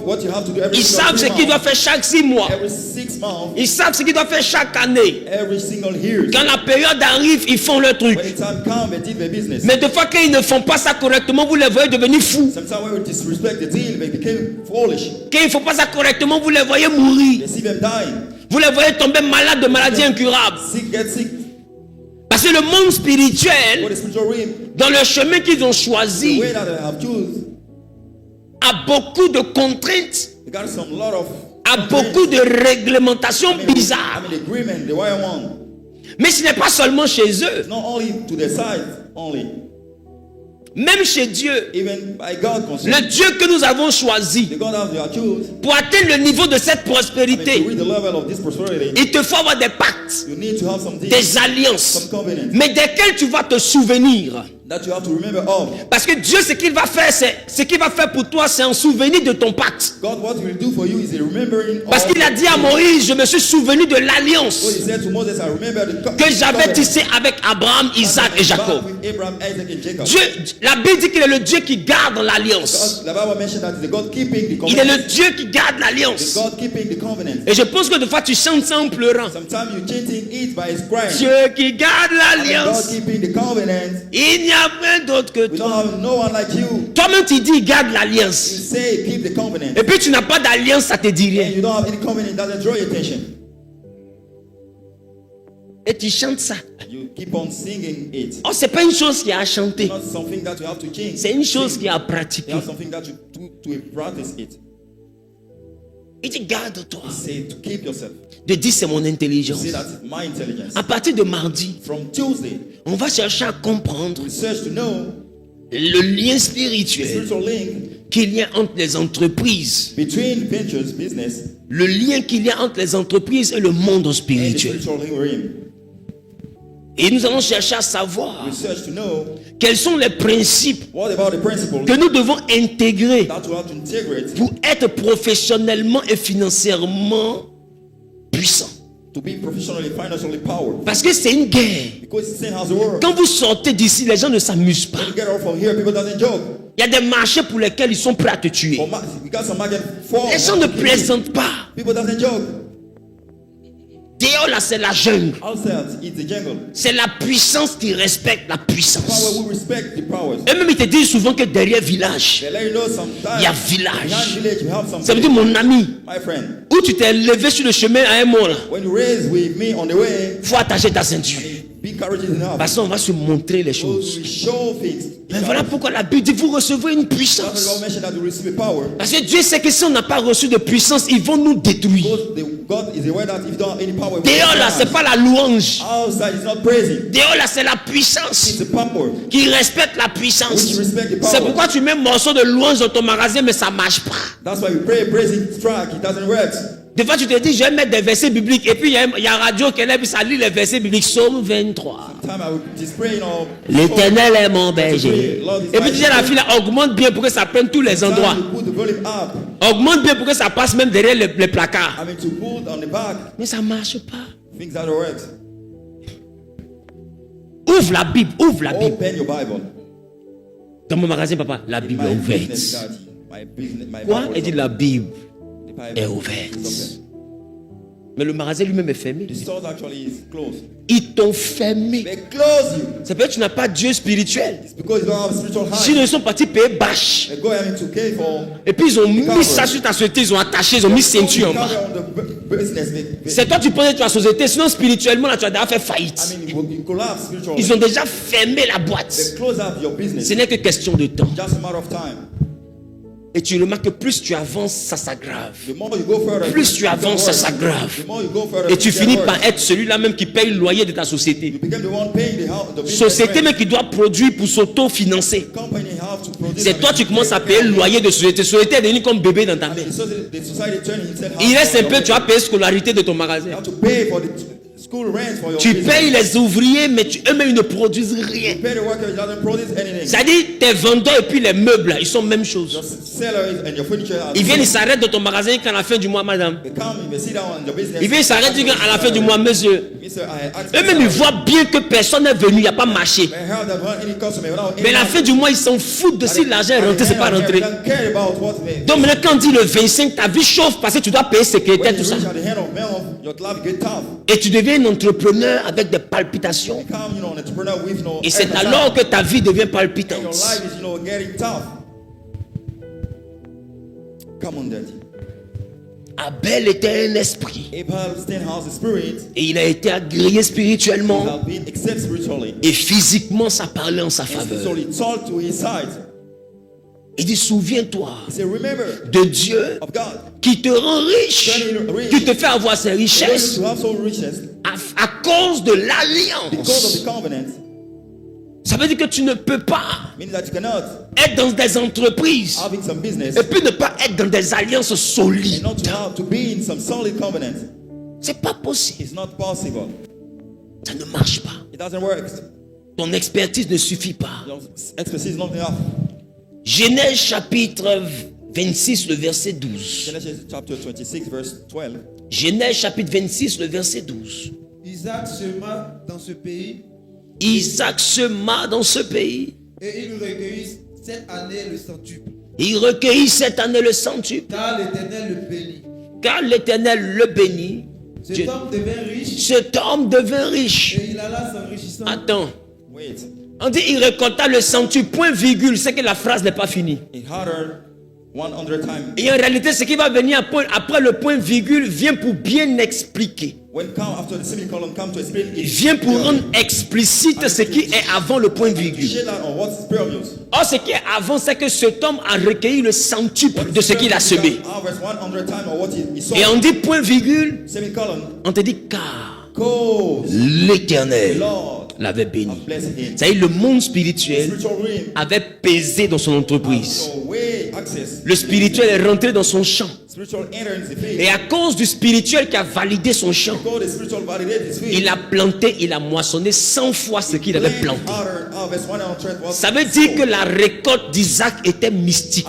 What you have to do every Ils savent ce qu'ils doivent faire chaque 6 mois. Every 6 months. Ils savent ce qu'ils doivent faire chaque année. Every single year. Quand la période arrive, ils font leur truc. When the time comes, they did their business. Mais des fois, quand ils ne font pas ça correctement, vous les voyez devenir fous. Sometimes when we disrespect the deal, they became foolish. Quand ils ne font pas ça correctement, vous les voyez mourir. They see them dying. Vous les voyez tomber malades de maladies incurables. Sick, get sick. Parce que le monde spirituel, dans le chemin qu'ils ont choisi, a beaucoup de contraintes, a beaucoup de réglementations bizarres. Mais ce n'est pas seulement chez eux. Même chez Dieu, le Dieu que nous avons choisi pour atteindre le niveau de cette prospérité, il te faut avoir des pactes, des alliances, mais desquelles tu vas te souvenir. Parce que Dieu, ce qu'il va faire pour toi, c'est un souvenir de ton pacte. Parce qu'il a dit à Moïse, je me suis souvenu de l'alliance que j'avais tissée avec Abraham, Isaac et Jacob. Dieu, la Bible dit qu'il est le Dieu qui garde l'alliance. Il est le Dieu qui garde l'alliance. Et je pense que des fois tu chantes ça en pleurant. Dieu qui garde l'alliance. Il n'y a rien d'autre que toi. Toi-même tu dis garde l'alliance. Et puis tu n'as pas d'alliance, ça te dit rien. Et tu chantes ça. Oh, c'est pas une chose qui a chanté. C'est une chose qui a pratiqué. Il dit garde-toi. De dire c'est mon intelligence. À partir de mardi, on va chercher à comprendre le lien spirituel qu'il y a entre les entreprises. Le lien qu'il y a entre les entreprises et le monde spirituel. Et nous allons chercher à savoir quels sont les principes que nous devons intégrer pour être professionnellement et financièrement puissants. Parce que c'est une guerre. Quand vous sortez d'ici, les gens ne s'amusent pas. Il y a des marchés pour lesquels ils sont prêts à te tuer. Les gens ne plaisantent pas. Dehors là, c'est la jungle. C'est la puissance qui respecte la puissance. Et même ils te disent souvent que derrière village, il y a village. Ça veut dire mon ami, où tu t'es levé sur le chemin à un moment là, il faut attacher ta ceinture. Parce qu'on va se montrer les choses. Mais voilà pourquoi la Bible dit vous recevez une puissance. Parce que Dieu sait que si on n'a pas reçu de puissance, ils vont nous détruire. Dehors là, c'est pas la louange. Dehors là, c'est la puissance qui respecte la puissance. C'est pourquoi tu mets un morceau de louange dans ton magasin, mais ça marche pas. Des fois, tu te dis, je vais mettre des versets bibliques. Et puis, il y a un radio qui est là, puis ça lit les versets bibliques. Psaume 23. L'Éternel est mon berger. Et puis, tu dis à la fille, là, augmente bien pour que ça prenne tous les endroits. Augmente bien pour que ça passe même derrière les placards. Mais ça ne marche pas. Ouvre la Bible, ouvre la Bible. Dans mon magasin, papa, la Bible est ouverte. Quoi? Elle dit la Bible est ouverte. Mais le magasin lui-même est fermé. Ils t'ont fermé. C'est parce que tu n'as pas Dieu spirituel. Sinon, ils sont partis payer bâche. Et puis, ils ont mis ça sur ta société. Ils ont attaché, ils ont mis ceinture en bas. C'est toi, tu penses que tu as société. Sinon, spirituellement, là, tu as déjà fait faillite. Ils ont déjà fermé la boîte. Ce n'est que question de temps. Et tu remarques que plus tu avances, ça s'aggrave. Plus tu avances, ça s'aggrave. Et tu finis par être celui-là même qui paye le loyer de ta société. Société même qui doit produire pour s'auto-financer. C'est toi qui commences à payer le loyer de société. Société est devenue comme bébé dans ta main. Il reste un peu, tu vas payer la scolarité de ton magasin. Tu payes les ouvriers, mais eux-mêmes ils ne produisent rien. C'est-à-dire, tes vendeurs et puis les meubles, ils sont la même chose. Ils viennent, ils s'arrêtent dans ton magasin qu'à la fin du mois, madame. Ils viennent, ils s'arrêtent à la fin du mois, monsieur. Eux-mêmes, ils voient bien que personne n'est venu, il n'y a pas marché. Mais à la fin du mois, ils s'en foutent de si l'argent est rentré, c'est pas rentré. Donc maintenant, quand on dit le 25, ta vie chauffe parce que tu dois payer secrétaire, tout ça. Et tu deviens un entrepreneur avec des palpitations. Et c'est alors que ta vie devient palpitante. Abel était un esprit. Et il a été agréé spirituellement. Et physiquement, ça parlait en sa faveur. Il dit, souviens-toi de Dieu qui te rend riche, qui te fait avoir ses richesses à cause de l'alliance. Ça veut dire que tu ne peux pas être dans des entreprises et puis ne pas être dans des alliances solides. C'est pas possible. Ça ne marche pas. Ton expertise ne suffit pas. Genèse chapitre 26, le verset 12. Genèse chapitre 26, le verset 12. Isaac sema dans ce pays. Isaac sema dans ce pays. Et il recueillit cette année le centuple. Il recueillit cette année le centuple. Car l'Éternel le bénit. Car l'Éternel le bénit. Cet homme devint riche. Cet homme devint riche. Et il alla s'enrichissant. Attends. On dit il récolta le centuple, point virgule, c'est que la phrase n'est pas finie. Et en réalité, ce qui va venir après le point virgule vient pour bien expliquer. Il vient pour rendre explicite ce qui est avant le point virgule. Or, ce qui est avant, c'est que cet homme a recueilli le centuple de ce qu'il a semé. Et on dit point virgule, on te dit car l'Éternel l'avait béni. C'est-à-dire le monde spirituel avait pesé dans son entreprise. Le spirituel est rentré dans son champ. Et à cause du spirituel qui a validé son champ, il a planté, il a moissonné 100 fois ce qu'il avait planté. Ça veut dire que la récolte d'Isaac était mystique.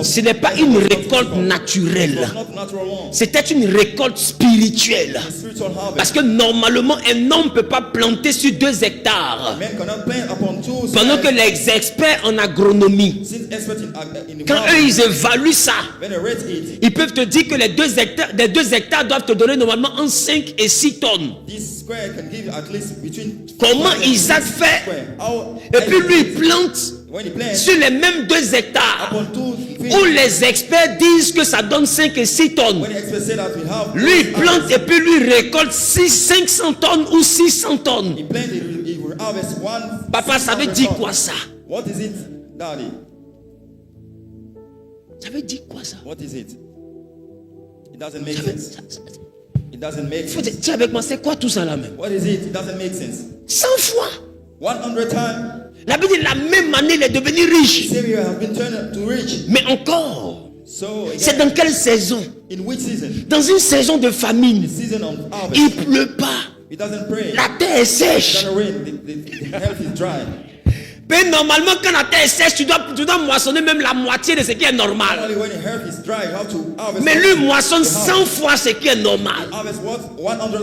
Ce n'est pas une récolte naturelle. C'était une récolte spirituelle. Parce que normalement, un homme ne peut pas planter sur 2 hectares. Pendant que les experts en agronomie, quand eux ils évaluent ça, ils peuvent te dire que les 2 hectares doivent te donner normalement entre 5 et 6 tonnes. Comment Isaac fait? Et puis lui il plante sur les mêmes 2 hectares où les experts disent que ça donne 5 et 6 tonnes. Lui il plante et puis lui récolte 500 tonnes ou 600 tonnes. Papa, ça veut dire quoi ça? Ça veut dire quoi ça? It doesn't make sense. It doesn't make sense. Tu es avec moi, c'est quoi tout ça là même? What is it? It doesn't make sense. 100 fois. 100 times. La Bible dit la même année il est devenu riche. Same year have been turned to rich. Mais encore, C'est dans quelle saison? Dans une saison de famine. Il ne pleut pas. La terre est sèche. Mais normalement, quand la terre est sèche, tu dois moissonner même la moitié de ce qui est normal. Mais lui moissonne 100 fois ce qui est normal.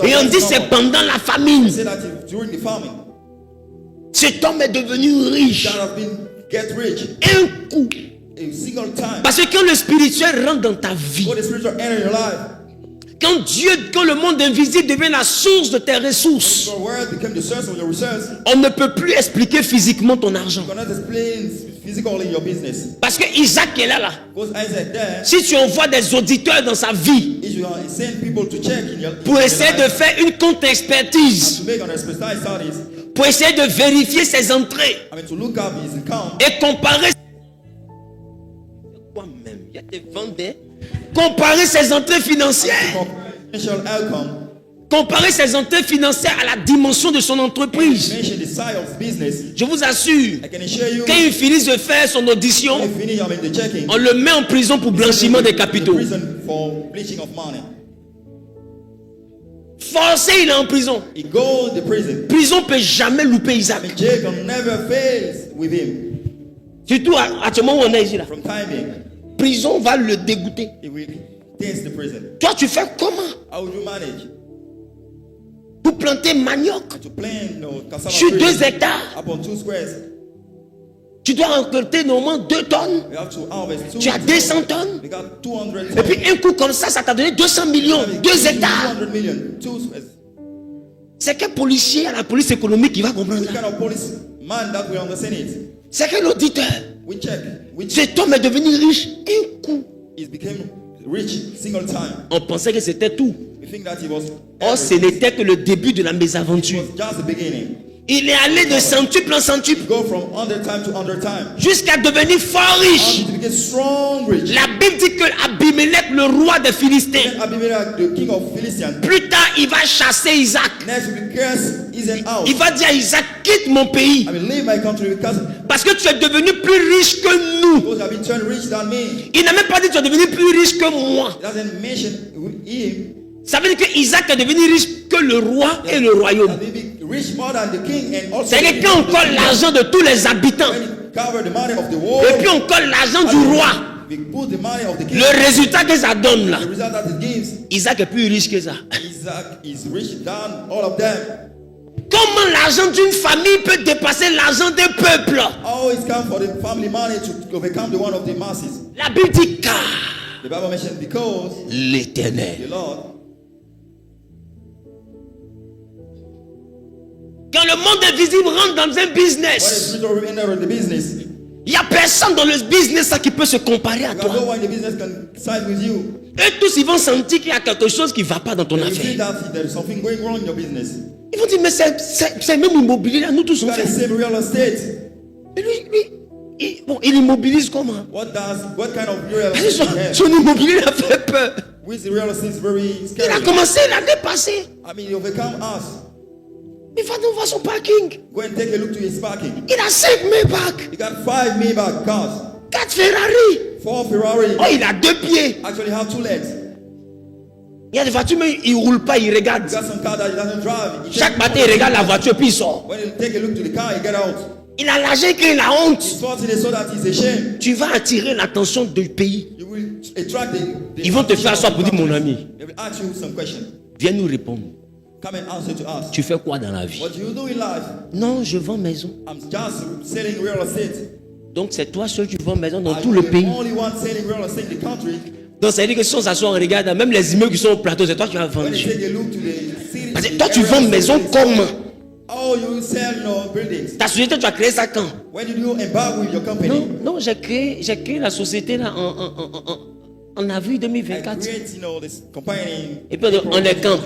Et on dit c'est pendant la famine. Cet homme est devenu riche. Un coup. Parce que quand le spirituel rentre dans ta vie, quand le monde invisible devient la source de tes ressources, on ne peut plus expliquer physiquement ton argent. Parce que Isaac est là. Si tu envoies des auditeurs dans sa vie pour essayer de faire une contre-expertise, pour essayer de vérifier ses entrées et comparer même, il y a des vendeurs. Comparer ses entrées financières. Comparer ses entrées financières à la dimension de son entreprise. Je vous assure, quand il finit de faire son audition, on le met en prison pour blanchiment des capitaux. Forcé, il est en prison. Prison ne peut jamais louper Isaac. Surtout à ce moment où on est ici là. Prison va le dégoûter. Toi, tu fais comment? Pour planter manioc sur 2 hectares. Tu dois récolter normalement 2 tonnes. Tu as 200 tonnes. Et puis un coup comme ça t'a donné 200 millions. 2 hectares. C'est quel policier à la police économique qui va comprendre ça? C'est quel auditeur? Cet homme est devenu riche un coup. On pensait que c'était tout. Or, ce n'était que le début de la mésaventure. Il est allé de centuple en centuple jusqu'à devenir fort riche. La Bible dit que Abimelech, le roi des Philistins, plus tard il va chasser Isaac. Il va dire à Isaac, quitte mon pays parce que tu es devenu plus riche que nous. Il n'a même pas dit que tu es devenu plus riche que moi. Ça veut dire que Isaac est devenu riche que le roi et le royaume. C'est que quand on colle l'argent de tous les habitants et puis on colle l'argent du roi, le résultat que ça donne là, Isaac est plus riche que ça. Comment l'argent d'une famille peut dépasser l'argent d'un peuple? La Bible dit car l'Éternel. Quand le monde invisible rentre dans un business, il n'y a personne dans le business qui peut se comparer à toi. Et tous ils vont sentir qu'il y a quelque chose qui ne va pas dans ton affaire. Ils vont dire mais c'est même immobilier là, nous tous on fait. Et lui, il immobilise comment? Son immobilier a fait peur. Il a commencé l'année passée. Il va voir son parking. Go and take a look to his parking. Il a 5 Maybach. He got 5 Maybach cars. 4 Ferrari. 4 Ferrari. Oh, il a 2 pieds. Actually have 2 legs. Il y a des voitures, mais il ne roule pas, il regarde. He got some car that he doesn't drive. Chaque matin, il regarde la voiture, puis il sort. When he take a look to the car, he get out. Il a l'argent qu'il a honte. He thought it so that he's ashamed. Tu vas attirer l'attention du pays. You will attract the Ils vont te faire asseoir pour dire mon ami. They will ask you some questions. Viens nous répondre. Come and answer to us. Tu fais quoi dans la vie? What do you do in life? Non, je vends maison. I'm just selling real estate. Donc c'est toi seul qui vends maison dans tout le pays. Only one selling real estate in the country. Donc ça veut dire que si on s'assoit, on regarde, même les immeubles qui sont au plateau, c'est toi qui vas vendre. Parce que toi tu vends maison comment? Oh, you sell no buildings. Ta société, tu as créé ça quand? When did you embark with your company? Non, j'ai créé la société là en avril 2024. Et puis on est quand?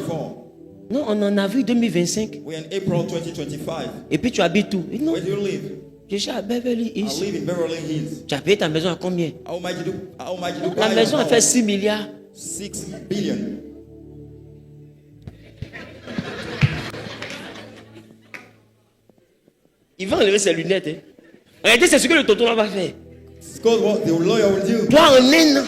Non, on en a vu 2025. We're in April 2025. Et puis tu habites où? Non. Where do you live? Je suis à Beverly Hills. I live in Beverly Hills. Tu as payé ta maison à combien? How much you do La maison a fait 6 milliards. 6 billion. Il va enlever ses lunettes. Hein. Regardez, c'est ce que le tonton là va faire. It's called what the lawyer will do. Toi, en un an,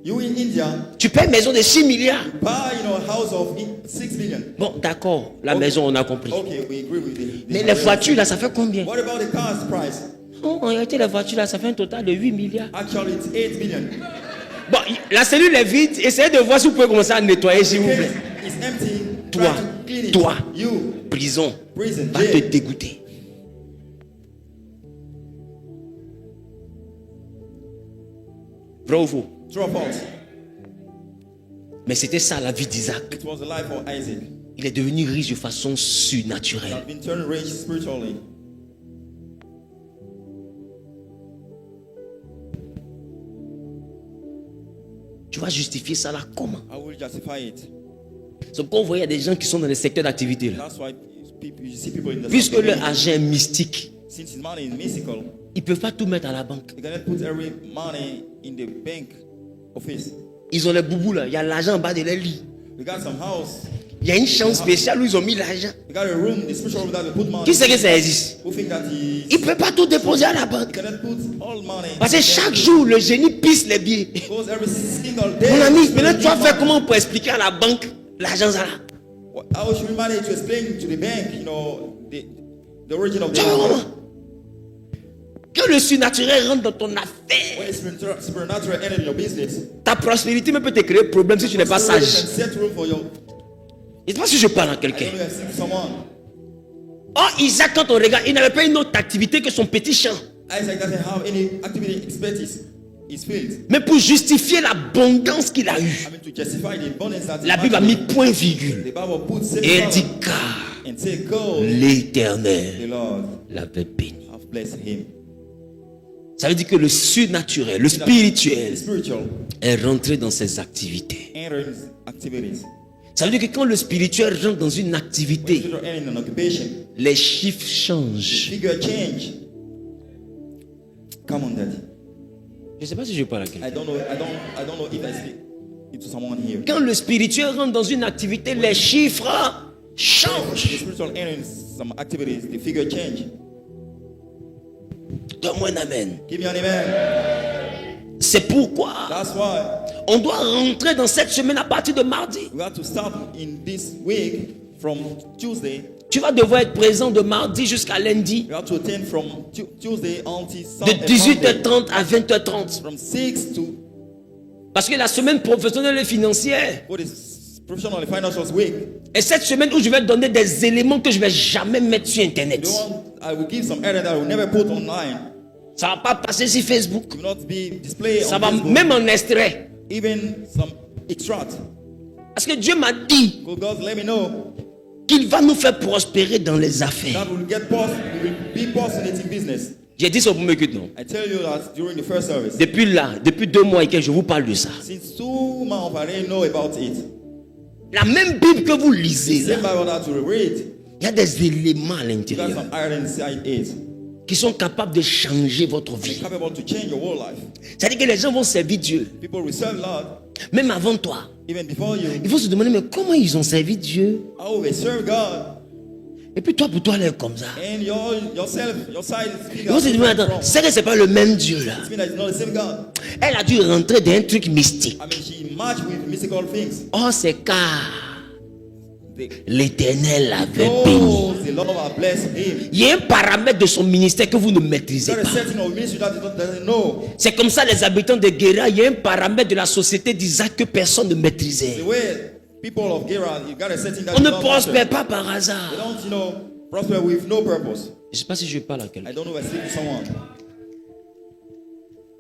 You in India, tu payes une maison de 6 milliards. Buy, a house of 6 million. Bon, d'accord, la maison, on a compris. Okay, we agree with Mais les voitures, là, ça fait combien? What about the car's price? Oh, en réalité, les voitures, là, ça fait un total de 8 milliards. Actually, it's 8 million. Bon, la cellule est vide. Essayez de voir si vous pouvez commencer à nettoyer, s'il vous plaît. It's empty. Toi, you, prison, va jail. te dégoûter. Vrai ou faux? True or false? Mais c'était ça la vie d'Isaac. It was the life of Isaac. Il est devenu riche de façon He surnaturelle. had been turned rich spiritually. Tu vas justifier ça là comment? How will you justify it? C'est pourquoi vous voyez, il y a des gens qui sont dans les secteurs d'activité là. That's why you see people in the Puisque leur argent est mystique, since his money is mystical, ils ne peuvent pas tout mettre à la banque. they cannot put every money in the bank office. Ils ont les boubous là, il y a l'argent en bas de leur lit. They got some house. Il y a une chambre spéciale où ils ont mis l'argent. They got a room, the spiritual room that they put money. Qui sait que ça existe? Who think that he Ils ne peuvent pas tout déposer à la banque. cannot put all money? Parce que chaque jour, le génie pisse les billets. Because every single day. Mon ami, maintenant tu vas faire comment pour expliquer à la banque l'argent ça là? How should we manage to explain to the bank, the origin of the Tu vois money? comment? Que le surnaturel rentre dans ton affaire. When it's supernatural enter in your business, Ta prospérité même peut te créer problème si tu n'es pas sage. set room for your. Je ne sais pas si je parle à I quelqu'un. don't know if I see someone. Oh, Isaac, quand on regarde, il n'avait pas une autre activité que son petit champ. Isaac doesn't have any activity expertise. His field. Mais pour justifier l'abondance qu'il a eue, I mean, to justify the abundance that la Bible a mis point virgule. the Bible puts Et elle dit car and say, go, the l'Éternel Lord l'avait béni. have blessed him. Ça veut dire que le surnaturel, le The spirituel spiritual est rentré dans ses activités. enters activities. Ça veut dire que quand le spirituel rentre dans une activité, Spiritual enter in an occupation. les chiffres changent. Figure change. Come on, Daddy. Je ne sais pas si je parle à quelqu'un. I don't know if I speak it to someone here. Quand le spirituel rentre dans une activité, les chiffres The changent. spiritual enter in some activities. The figure change. Donne-moi un amen. Give me an amen. C'est pourquoi That's why on doit rentrer dans cette semaine à partir de mardi. we have to start in this week from Tuesday. Tu vas devoir être présent de mardi jusqu'à lundi, We have to attend from Tuesday until de Sunday. 18h30 à 20h30. From 6 to Parce que la semaine professionnelle et financière what is professional and financial week. est cette semaine où je vais donner des éléments que je ne vais jamais mettre sur You Internet. know, I will give some error that I will never put online. Ça ne va pas passer sur Facebook. It will not be displayed Ça on va Facebook. même en extrait. Even some extract. Parce que Dieu m'a dit God let me know qu'il va nous faire prospérer dans les affaires. that we will be passionate in business. J'ai dit ça au premier culte, non? I tell you that during the first service. Depuis là, depuis 2 mois et que je vous parle de ça. Since 2 months I didn't know about it. La même Bible que vous lisez Same là, Bible that to read. il y a des éléments à You got l'intérieur some iron inside it. qui sont capables de changer votre vie. It's capable to change your whole life. C'est-à-dire que les gens vont servir Dieu. People will serve Lord Même avant toi. even before you. Il faut se demander, mais comment ils ont servi Dieu? How they serve God. Et puis toi, pour toi, elle est comme ça. And yourself, your side is Il faut se demander, attends, c'est que c'est pas le même Dieu là. It means that it's not the same God. Elle a dû rentrer dans un truc mystique. I mean, she matched with mystical things. Oh, c'est car The l'Éternel l'avait béni. the Lord have blessed him. Il y a un paramètre de son ministère que vous ne maîtrisez There is pas. a setting of ministry that he doesn't know. C'est comme ça les habitants de Guéra, il y a un paramètre de la société d'Isaac que personne ne maîtrisait. The way people of Gera, you got a setting that On you ne don't prospère master. pas par They hasard. don't, prosper with no purpose. Je ne sais pas si je parle à quelqu'un. I don't know if I speak to someone.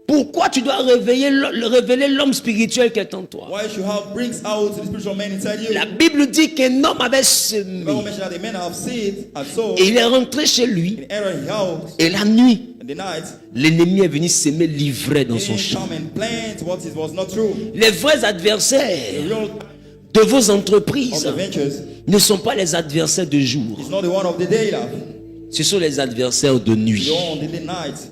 Pourquoi tu dois révéler l'homme spirituel qui est en toi? Why should have brings out the spiritual man inside you? La Bible dit qu'un homme avait The semé Bible mentions that the men have seed and sown et il est rentré chez lui in Aaron's house et la nuit, in the night. l'ennemi est venu s'aimer l'ivraie dans He son didn't champ. come and plant what it was not true. Les vrais The adversaires real de vos of entreprises the ventures ne sont pas les adversaires de jour, is not the one of the day, love. ce sont les adversaires de nuit. The one of the night.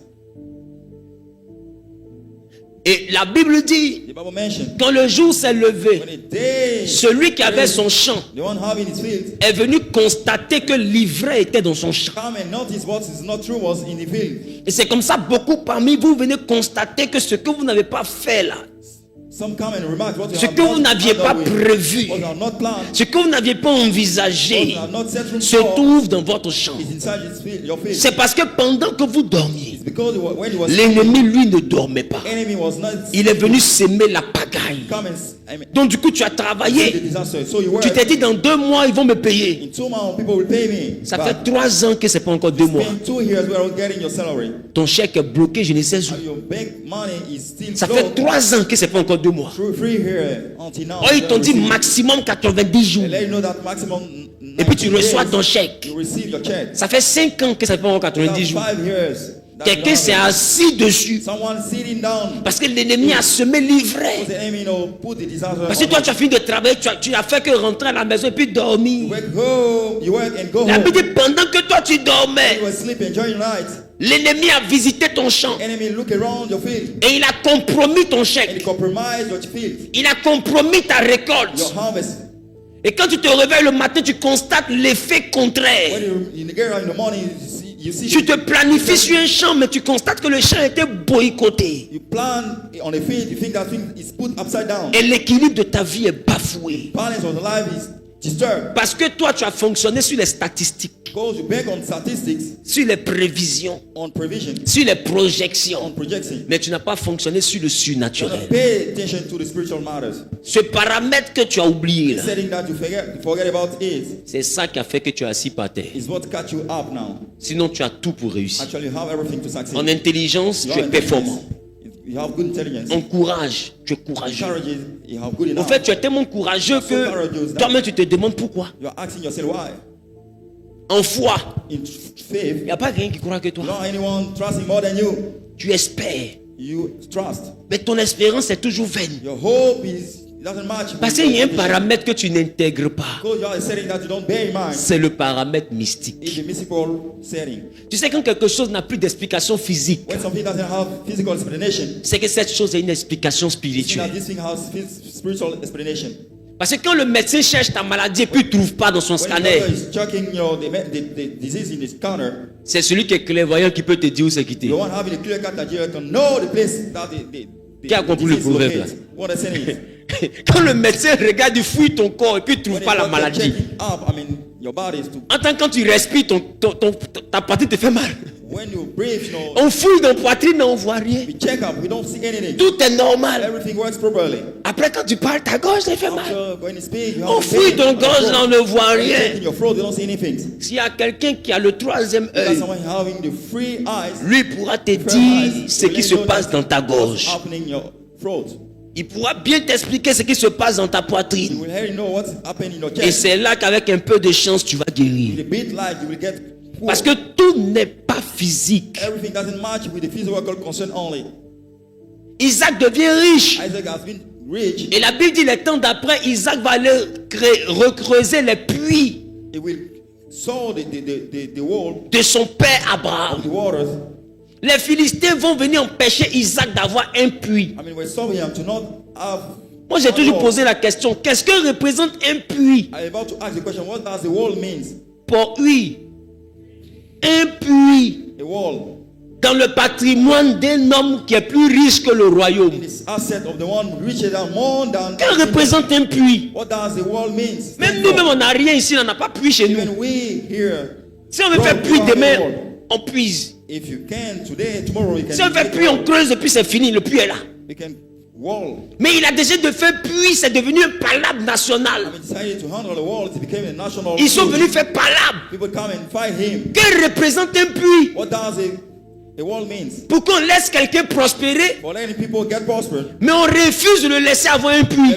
Et la Bible dit, The Bible mentioned quand le jour s'est levé, when the day, celui qui avait son champ the one having his field, est venu constater que l'ivraie était dans son champ. come and notice what is not true was in the field. Et c'est comme ça, beaucoup parmi vous venez constater que ce que vous n'avez pas fait là, Ce que vous n'aviez pas prévu, ce que vous n'aviez pas envisagé, se trouve dans votre champ. C'est parce que pendant que vous dormiez, l'ennemi, lui, ne dormait pas. Il est venu s'aimer la pagaille. Donc du coup, tu as travaillé. Tu t'es dit, dans 2 mois, ils vont me payer. Ça fait 3 ans que ce n'est pas encore 2 mois. Ton chèque est bloqué, je ne sais où. Ça fait 3 ans que ce n'est pas encore 2 mois. Oh, ils t'ont dit maximum 90 jours. Et puis tu reçois ton chèque. Ça fait 5 ans que ça fait pas encore 90 jours. Quelqu'un s'est assis dessus. Parce que l'ennemi a semé l'ivraie. Parce que toi tu as fini de travailler, tu n'as fait que rentrer à la maison et puis dormir. La Bible dit pendant que toi tu dormais, l'ennemi a visité ton champ. Et il a compromis ton chèque. Il a compromis ta récolte. Et quand tu te réveilles le matin, tu constates l'effet contraire. Tu te planifies sur un champ, mais tu constates que le champ était boycotté. Et l'équilibre de ta vie est bafoué. Parce que toi, tu as fonctionné sur les statistiques, sur les prévisions, sur les projections, mais tu n'as pas fonctionné sur le surnaturel. Ce paramètre que tu as oublié, c'est ça qui a fait que tu es assis par terre. Sinon, tu as tout pour réussir. En intelligence, tu es performant. En courage, tu es courageux. En fait, tu es tellement courageux que toi-même tu te demandes pourquoi. En foi, il n'y a pas quelqu'un qui croit que toi. Tu espères. Mais ton espérance est toujours vaine. Parce qu'il y a un paramètre que tu n'intègres pas. C'est le paramètre mystique. Tu sais, quand quelque chose n'a plus d'explication physique, c'est que cette chose a une explication spirituelle. Parce que quand le médecin cherche ta maladie et puis il ne trouve pas dans son scanner, c'est celui qui est clairvoyant qui peut te dire où c'est quitté. Qui a compris le proverbe là? Quand le médecin regarde, il fouille ton corps et puis il ne trouve pas la maladie. Quand tu respires, ta poitrine te fait mal. On fouille dans la poitrine, on ne voit rien. Tout est normal. Après, quand tu parles, ta gorge te fait mal. On fouille dans la gorge, on ne voit rien. S'il y a quelqu'un qui a le 3e œil, lui pourra te dire ce qui se passe dans ta gorge. Il pourra bien t'expliquer ce qui se passe dans ta poitrine. Et c'est là qu'avec un peu de chance, tu vas guérir. Parce que tout n'est pas physique. Isaac devient riche. Et la Bible dit les temps d'après, Isaac va aller recreuser les puits de son père Abraham. Les Philistins vont venir empêcher Isaac d'avoir un puits. Moi j'ai toujours posé la question, qu'est-ce que représente un puits? Pour lui, un puits dans le patrimoine d'un homme qui est plus riche que le royaume. Qu'est-ce représente un puits? Même nous-mêmes on n'a rien ici, on n'a pas puits chez nous. Si on veut faire puits demain, on puise. Si on fait puits, on creuse et puis c'est fini, le puits est là. Mais il a déjà de faire puits, c'est devenu un palabre national. Ils sont venus faire palabre. Que représente un puits? Pour qu'on laisse quelqu'un prospérer, mais on refuse de le laisser avoir un puits.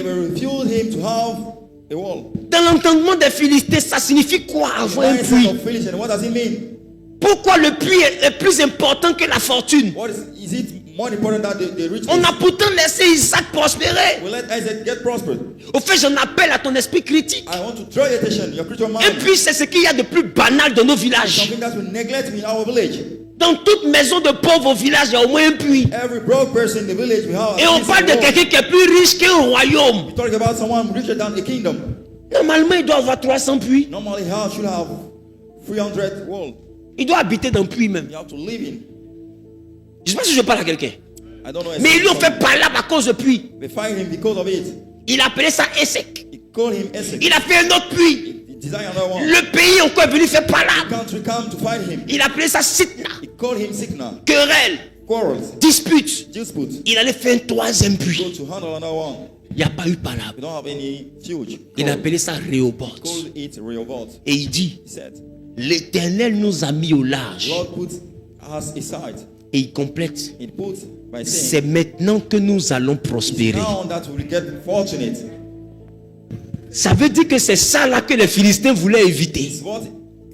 Dans l'entendement des Philistins, ça signifie quoi avoir un puits? Pourquoi le puits est plus important que la fortune? On a pourtant laissé Isaac prospérer. Au fait, j'en appelle à ton esprit critique. Un puits, c'est ce qu'il y a de plus banal dans nos villages. Dans toute maison de pauvre au village, il y a au moins un puits. Et on parle de quelqu'un qui est plus riche qu'un royaume. Normalement, il doit avoir 300 puits. Il doit habiter dans le puits même. Je ne sais pas si je parle à quelqu'un. Mais ils lui ont fait palabre à cause de puits. They fired him because of it. Il appelait ça Essek. He called him Essek. Il a fait un autre puits. He designed another one. Le pays encore est venu faire palabre. Country come to fight him. Il appelait ça Sitna. He called him Sikna. Querelle. Quarrels. Dispute. Dispute. Il allait faire un troisième Go puits. to handle another one. Il n'y a pas eu palabre. We don't have any huge. Il appelait ça Rehoboth. Called it Rehoboth. Et il dit, He said, l'Éternel nous a mis au large. Lord put us aside. Et il complète, It put by saying, c'est maintenant que nous allons prospérer. now that we get fortunate. Ça veut dire que c'est ça là que les Philistins voulaient éviter. It's what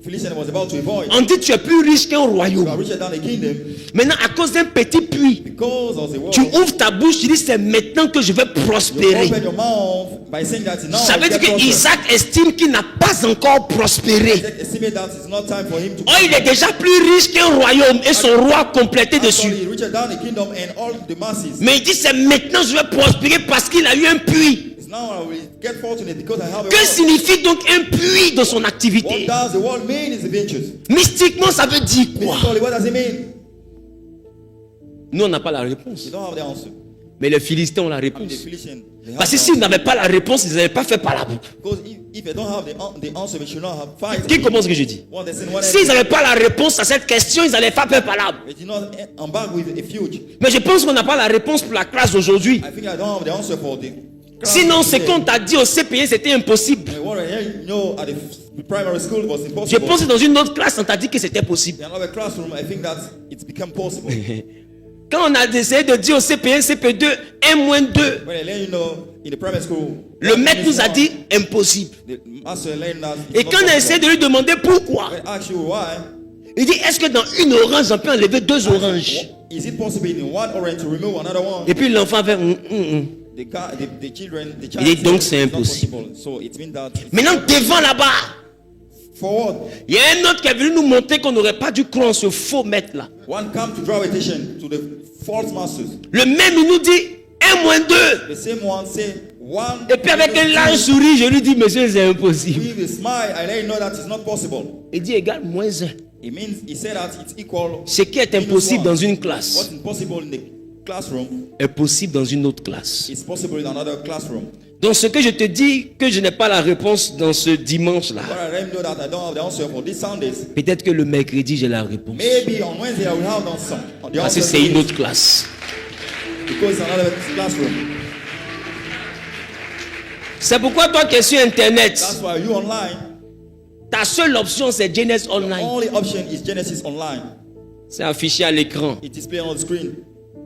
Philistine was about to avoid. On dit tu es plus riche qu'un You are royaume. richer than a kingdom Maintenant, à cause d'un petit puits, because of the world. tu ouvres ta bouche, tu dis c'est maintenant que je vais You prospérer. open your mouth by saying that now Ça veut I dire get que prosper. Isaac estime qu'il n'a pas encore prospéré. Isaac estimate that it's not time for him to. Oh, il est déjà plus riche qu'un royaume et son roi complété dessus. Actually, richer than a kingdom and all the masses. Mais il dit c'est maintenant que je vais prospérer parce qu'il a eu un puits. It's now I will get fortunate because I have a Que world. signifie donc un puits dans son What activité? does the world mean is adventures. Mystiquement, ça veut dire quoi? Mystically, what does it mean? Nous, on n'a pas la réponse. You don't have the answer. Mais les Philistins ont la I mean, the réponse. Philistines, they have Parce que the s'ils answer. n'avaient pas la réponse, ils n'avaient pas fait palabre. Because if they don't have the answer, they should not have fight. Qui commence ce que je dis? What they said, what S'ils n'avaient pas la réponse à cette question, ils n'allaient pas faire palabre. they did not embark with a future. Mais je pense qu'on n'a pas la réponse pour la classe d'aujourd'hui. I think I don't have the answer for the. class Sinon, ce today. qu'on t'a dit au CPE, c'était impossible. And what I know at the primary school was Je impossible. pense que dans une autre classe, on t'a dit que c'était possible. In another classroom, I think that it's become possible. Quand on a essayé de dire au CP1, CP2, 1 moins 2, When I let you know in the primary school, le maître nous a dit impossible. the master learned that. Et quand on a essayé de lui demander pourquoi, I asked you why. il dit est-ce que dans une orange, on peut enlever 2 oranges? Is it possible in one orange to remove another one? Et puis l'enfant fait The children, the child Il dit donc said c'est it's not impossible. possible. So it means that Maintenant, devant là-bas, for what? il y a un autre qui est venu nous montrer qu'on n'aurait pas dû croire en ce faux maître là. One come to draw attention to the false masters. Le même, il nous dit 1 moins 2. The same one say one. Et puis avec un large sourire, je lui dis monsieur, c'est impossible. With a smile, I let you know that it's not possible. Il dit égal moins 1. It means he said that it's equal. Ce qui est impossible dans une classe What's impossible in the classroom est possible dans une autre classe. is possible in another classroom. Donc ce que je te dis, que je n'ai pas la réponse dans ce dimanche-là. But I let him know that I don't have the answer for these Sundays. Peut-être que le mercredi, j'ai la réponse. Maybe on Wednesday I will have the answer. The Parce que answer c'est to une it, autre classe. because it's another classroom. C'est pourquoi toi qui es sur Internet, That's why you online. ta seule option c'est Genesis Online. Only option is Genesis Online. C'est affiché à l'écran. It is playing on the screen.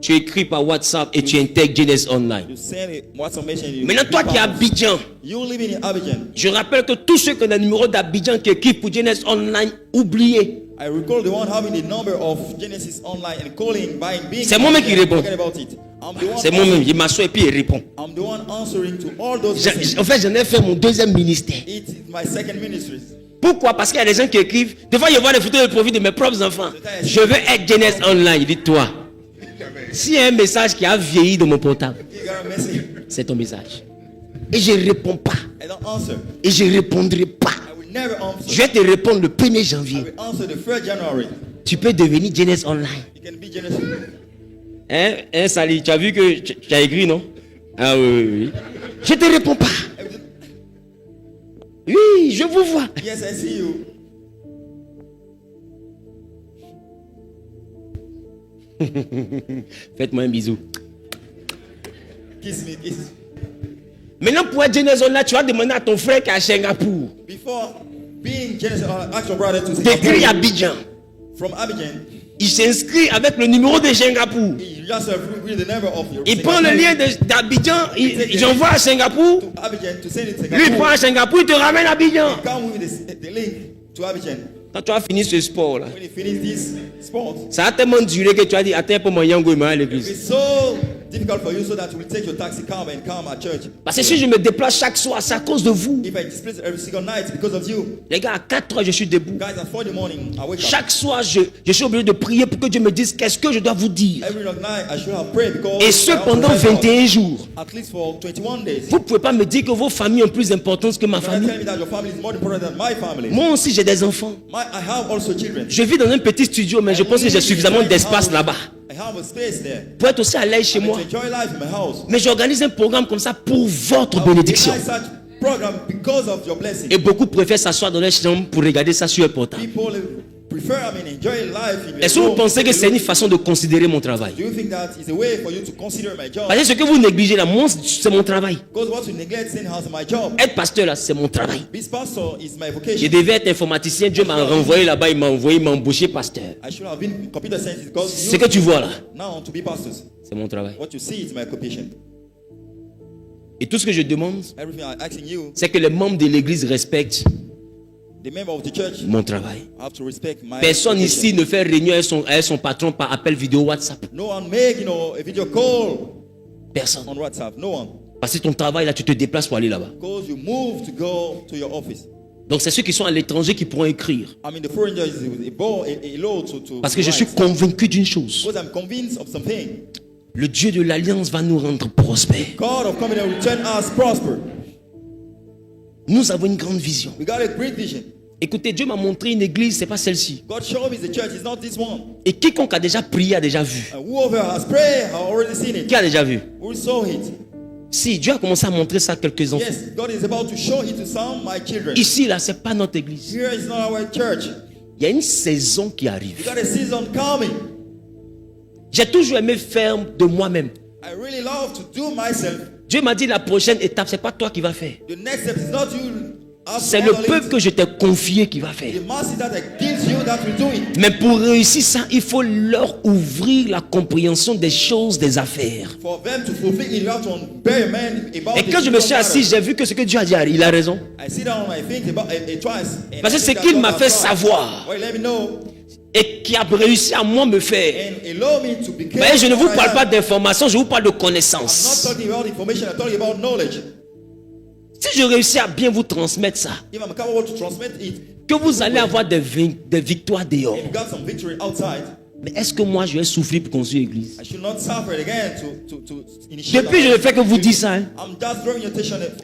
Tu écris par WhatsApp et tu intègres Genesis Online. You send it, what's message you. Maintenant, toi qui es à Abidjan, You living in Abidjan. je rappelle que tous ceux qui ont le numéro d'Abidjan qui écrivent pour Genesis Online, oubliez. I recall the one having the number of Genesis Online and calling, buying, being. C'est moi-même qui réponds. Forget about it. I'm the one. C'est moi-même, il m'assoit et puis il répond. I'm the one answering to all those. messages. En fait, j'en ai fait mon deuxième ministère. It is my second ministry. Pourquoi? Parce qu'il y a des gens qui écrivent. Des fois, je vois des photos de profil de mes propres enfants. Je veux être Genesis Online. Il dit toi. S'il y a un message qui a vieilli dans mon portable, You got a message. c'est ton message. Et je ne réponds pas. I don't answer. Et je ne répondrai pas. I will never answer. Je vais te répondre le 1er I janvier. will answer the 1st January. Tu peux devenir Genesis Online. You can be Genesis. Hein, Sally, tu as vu que tu as écrit, non? Ah oui. Je ne te réponds pas. Oui, je vous vois. Yes, I see you. Faites-moi un bisou. Kiss me, kiss. Maintenant, pour être Genesis Online, tu vas demander à ton frère qui est à Singapour Before being Genesis, ask your brother to d'écrire say Abidjan. from Abidjan. Il s'inscrit avec le numéro de Singapour. You just read the number of your. Il prend le lien d'Abidjan, j'envoie à Singapour. to Abidjan to send it to Lui, il prend à Singapour, il te ramène à Abidjan. Come with the link to Abidjan. Quand tu as fini ce sport-là, When you finish this sport, ça a tellement duré que tu as dit, attends pour mon yango, il m'a à l'église. it's so difficult for you so that you will take your taxi come and come at church. Parce que si je me déplace chaque soir, c'est à cause de vous. If I displace every single night because of you, Les gars, à 4 heures, je suis debout. guys, at 4 in the morning, I wake up. Chaque soir, je suis obligé de prier pour que Dieu me dise qu'est-ce que je dois vous dire. Every night I should have prayed because. Et ce pendant 21 jours. At least for 21 days. Vous ne pouvez pas me dire que vos familles ont plus d'importance que ma You cannot famille. tell me that your family is more important than my family. Moi aussi, j'ai des enfants. I have also children. Je vis dans un petit studio, mais je pense que j'ai suffisamment d'espace là-bas. I pour être aussi à l'aise chez moi. Mais j'organise un programme comme ça pour votre bénédiction. Et beaucoup préfèrent s'asseoir dans leur chambre pour regarder ça sur un portable. Est-ce que vous pensez que c'est une façon de considérer mon travail? Parce que ce que vous négligez là, c'est mon travail. Être pasteur là, c'est mon travail. Je devais être informaticien, Dieu m'a renvoyé là-bas, il m'a embauché pasteur. Ce que tu vois là, c'est mon travail. Et tout ce que je demande, c'est que les membres de l'église respectent mon travail. Personne ici ne fait réunion avec son patron par appel vidéo WhatsApp. Personne. Parce que ton travail là, tu te déplaces pour aller là-bas. Donc c'est ceux qui sont à l'étranger qui pourront écrire. Parce que je suis convaincu d'une chose. Le Dieu de l'Alliance va nous rendre prospères. Nous avons une grande vision. Écoutez, Dieu m'a montré une église, c'est pas celle-ci. Et quiconque a déjà prié a déjà vu. Qui a déjà vu? Si, Dieu a commencé à montrer ça à quelques enfants. Ici, là, c'est pas notre église. Il y a une saison qui arrive. J'ai toujours aimé faire de moi-même. Dieu m'a dit la prochaine étape, c'est pas toi qui vas faire. C'est le peuple que je t'ai confié qui va faire. Mais pour réussir ça, il faut leur ouvrir la compréhension des choses, des affaires. Et quand je me suis assis, j'ai vu que ce que Dieu a dit, il a raison. Parce que ce qu'il m'a fait savoir et qui a réussi à moi me faire. Mais je ne vous parle pas d'information, je vous parle de connaissance. Si je réussis à bien vous transmettre ça, que vous allez avoir des victoires dehors. Mais est-ce que moi je vais souffrir pour construire l'église? Depuis je ne fais que vous dire ça. Hein?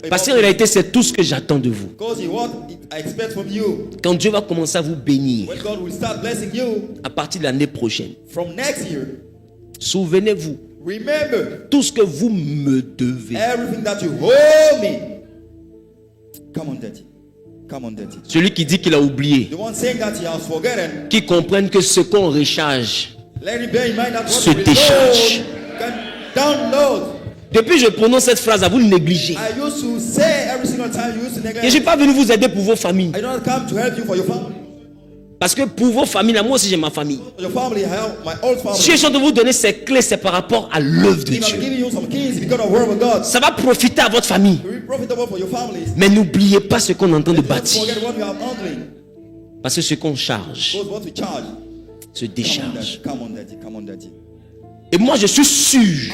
Parce qu'en réalité c'est tout ce que j'attends de vous. Quand Dieu va commencer à vous bénir à partir de l'année prochaine, souvenez-vous tout ce que vous me devez. Celui qui dit qu'il a oublié, qui comprenne que ce qu'on recharge se décharge. Depuis je prononce cette phrase, vous le négligez. Et je ne suis pas venu vous aider pour vos familles. Parce que pour vos familles, moi aussi j'ai ma famille. Si je suis en train de vous donner ces clés, c'est par rapport à l'œuvre de Dieu. Ça va profiter à votre famille. Mais n'oubliez pas ce qu'on est en train de bâtir. Parce que ce qu'on charge se décharge. Et moi je suis sûr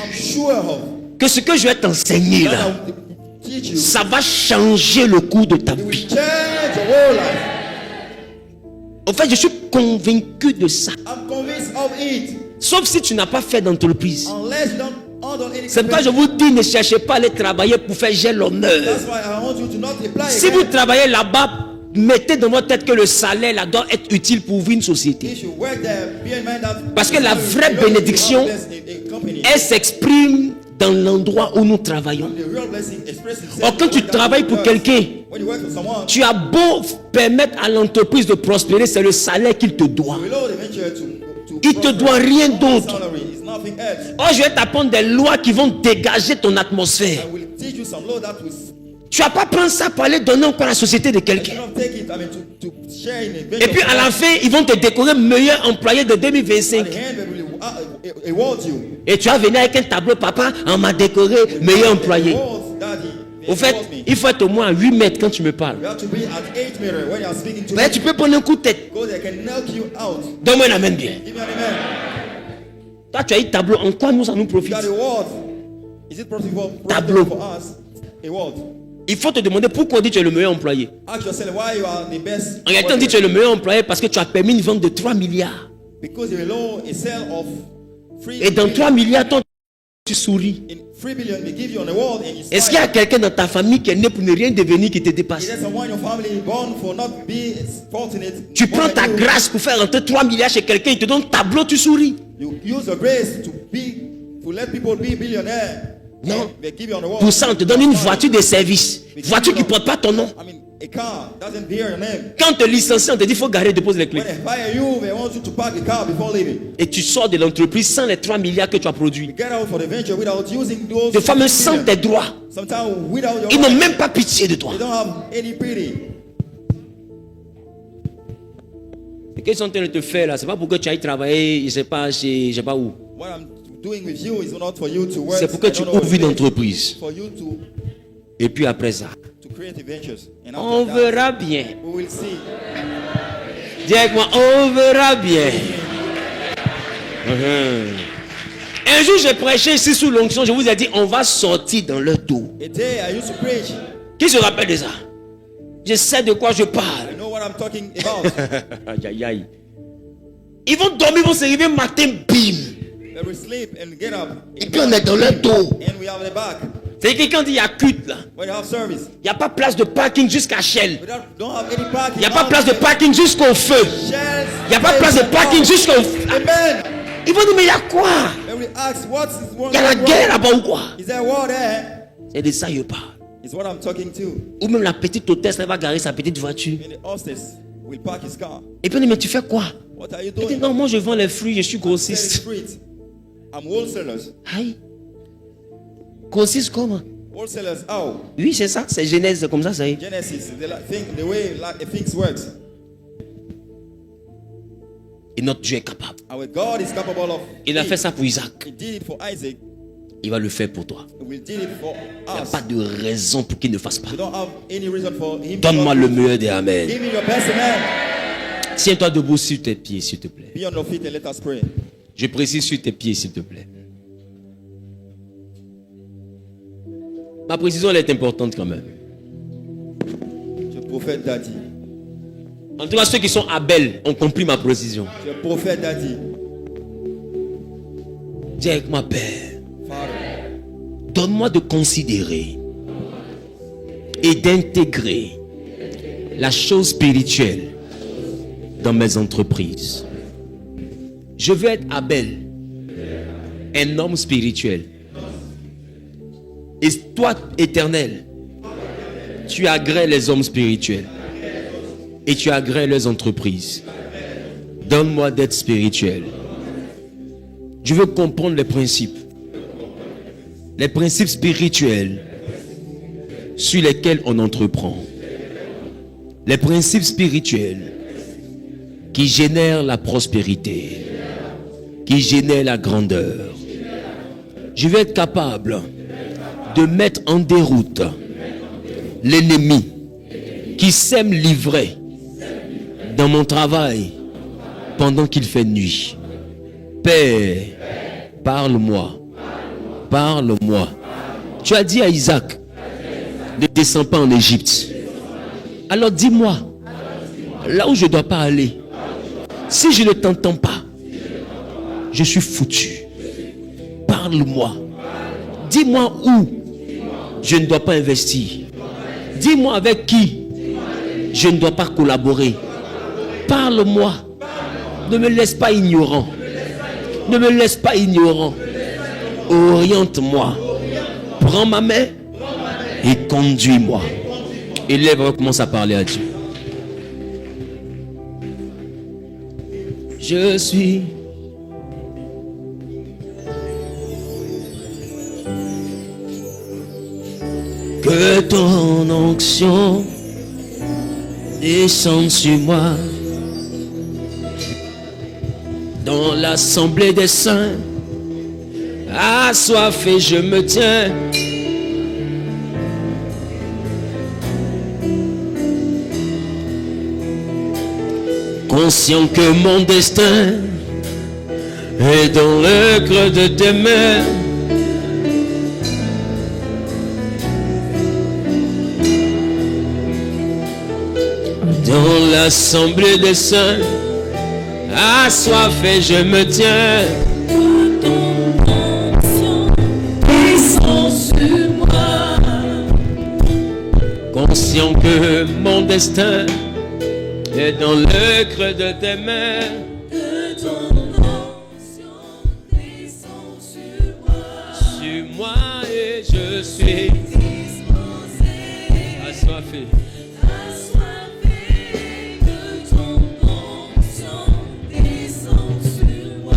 que ce que je vais t'enseigner là, ça va changer le cours de ta vie. En fait, je suis convaincu de ça. Sauf si tu n'as pas fait d'entreprise. C'est pourquoi je vous dis, ne cherchez pas à aller travailler pour faire j'ai l'honneur. Si vous travaillez là-bas, mettez dans votre tête que le salaire là doit être utile pour ouvrir une société. Parce que la vraie bénédiction, elle s'exprime dans l'endroit où nous travaillons. Or, quand tu travailles pour quelqu'un, tu as beau permettre à l'entreprise de prospérer, c'est le salaire qu'il te doit. Il ne te doit rien d'autre. Or, je vais t'apprendre des lois qui vont dégager ton atmosphère. Tu vas pas prendre ça pour aller donner encore à la société de quelqu'un. Et puis à la fin, ils vont te décorer meilleur employé de 2025. Et tu vas venir avec un tableau, papa, on m'a décoré meilleur employé. Au fait, il faut être au moins à 8 mètres quand tu me parles. Mais tu peux prendre un coup de tête. Donne-moi un amen bien. Toi, tu as un tableau. En quoi nous, ça nous profite? Tableau. Il faut te demander pourquoi on dit que tu es le meilleur employé. En réalité, on dit que tu es le meilleur employé parce que tu as permis une vente de 3 milliards. Et dans 3 milliards, toi, tu souris. Est-ce qu'il y a quelqu'un dans ta famille qui est né pour ne rien devenir qui te dépasse? Tu prends ta grâce pour faire rentrer 3 milliards chez quelqu'un, il te donne tableau, tu souris. You use your grace to let people be billionaires. Non. Pour ça, on te donne une voiture de service. Voiture qui ne porte pas ton nom. Quand on te licencie, on te dit qu'il faut garer, dépose les clés. Et tu sors de l'entreprise sans les 3 milliards que tu as produits. Des fois, même sans tes droits. Ils n'ont même pas pitié de toi. Ce qu'ils sont en train de te faire là, c'est pas pour que tu ailles travailler, je sais pas où. C'est pour que tu ouvres une entreprise. Et puis après ça, on verra bien. Dis avec moi, on verra bien. Un jour, j'ai prêché ici sous l'onction, je vous ai dit, on va sortir dans leur dos. Qui se rappelle de ça? Je sais de quoi je parle. Aïe, aïe, aïe. Ils vont dormir, ils vont se réveiller matin, bim. Et puis on est dans leur dos. C'est que quand il y a culte là, il n'y a pas place de parking jusqu'à Shell. Il n'y a pas place de parking jusqu'au feu. Il n'y a pas place de parking jusqu'au feu. Ils vont dire mais il y a quoi? Il y a la guerre là-bas ou quoi? C'est de ça que je parle. Ou même la petite hôtesse elle va garer sa petite voiture. Et puis on dit mais tu fais quoi? Il dit non, moi je vends les fruits, je suis grossiste. Aïe. Grossiste comment? Oui, c'est ça, c'est Genèse, c'est comme ça, ça y est. Et notre Dieu est capable. Il a fait ça pour Isaac. Il va le faire pour toi. Il n'y a pas de raison pour qu'il ne fasse pas. Donne-moi le meilleur des Amen. Tiens-toi debout sur tes pieds, s'il te plaît. Je précise sur tes pieds, s'il te plaît. Ma précision, elle est importante quand même. Le prophète t'a dit. En tout cas, ceux qui sont à Belle ont compris ma précision. Le prophète t'a dit. Dis avec moi, Père. Donne-moi de considérer et d'intégrer la chose spirituelle dans mes entreprises. Je veux être Abel, un homme spirituel. Et toi, Éternel, tu agrées les hommes spirituels et tu agrées les entreprises. Donne-moi d'être spirituel. Je veux comprendre les principes spirituels sur lesquels on entreprend. Les principes spirituels qui génèrent la prospérité, qui génèrent la grandeur. Je vais être capable de mettre en déroute l'ennemi qui sème l'ivraie dans mon travail pendant qu'il fait nuit. Père, parle-moi. Parle-moi. Tu as dit à Isaac, ne descends pas en Égypte. Alors dis-moi, là où je ne dois pas aller, si je ne t'entends pas, je suis foutu. Parle-moi. Dis-moi où je ne dois pas investir. Dis-moi avec qui je ne dois pas collaborer. Parle-moi. Ne me laisse pas ignorant. Ne me laisse pas ignorant. Oriente-moi. Prends ma main et conduis-moi. Et lève, commence à parler à Dieu. Je suis que ton onction descende sur moi. Dans l'assemblée des saints, assoiffé je me tiens. Conscient que mon destin est dans le creux de tes mains. Dans l'assemblée des saints, assoiffé je me tiens. Ton onction descend sur moi. Conscient que mon destin est dans le creux de tes mains. Que ton onction Sur moi et je suis disposé, assoiffé. Que ton onction descende sur moi.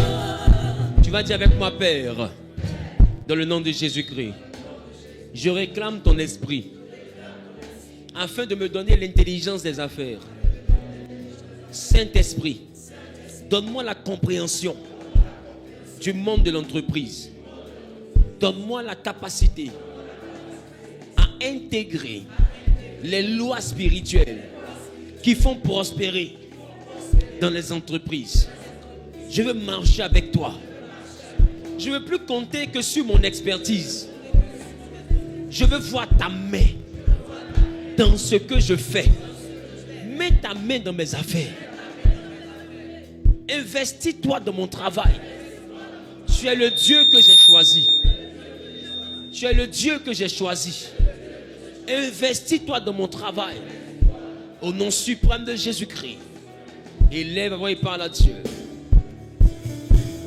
Tu vas dire avec moi, Père, dans le nom de Jésus-Christ, je réclame ton esprit afin de me donner l'intelligence des affaires. Saint-Esprit, donne-moi la compréhension du monde de l'entreprise. Donne-moi la capacité à intégrer les lois spirituelles qui font prospérer dans les entreprises. Je veux marcher avec toi. Je ne veux plus compter que sur mon expertise. Je veux voir ta main dans ce que je fais. Mets ta main dans mes affaires. Investis-toi dans mon travail. Tu es le Dieu que j'ai choisi. Tu es le Dieu que j'ai choisi. Investis-toi dans mon travail. Au nom suprême de Jésus-Christ. Élève, voix et parle à Dieu.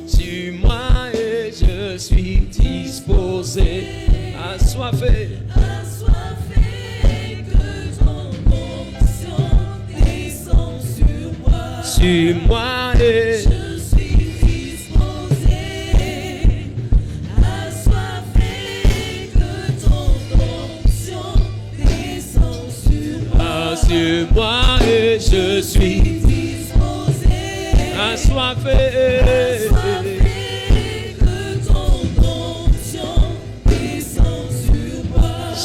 Sur moi et je suis disposé, assoiffé. Assoiffé, que ton onction descende sur moi. Sur moi et je suis disposé, assoiffé, que ton onction descende sur moi. Sur moi et je suis disposé, assoiffé.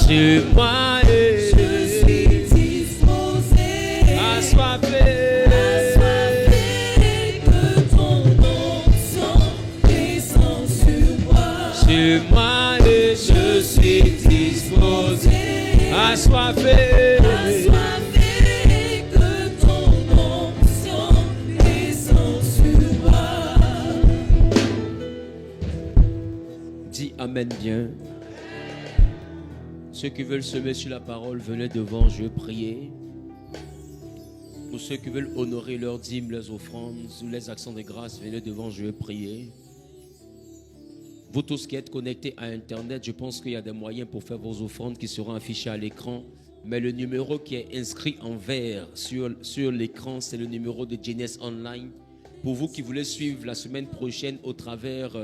Sur moi et je suis disposé, assoiffé, que ton onction descende sur moi. Sur moi et je suis disposé, assoiffé, que ton onction descende sur moi. Dis Amen bien. Ceux qui veulent se mettre sur la parole, venez devant, je vais prier. Pour ceux qui veulent honorer leurs dîmes, leurs offrandes ou les actions de grâce, venez devant, je vais prier. Vous tous qui êtes connectés à Internet, je pense qu'il y a des moyens pour faire vos offrandes qui seront affichés à l'écran. Mais le numéro qui est inscrit en vert sur l'écran, c'est le numéro de Jeunesse Online. Pour vous qui voulez suivre la semaine prochaine au travers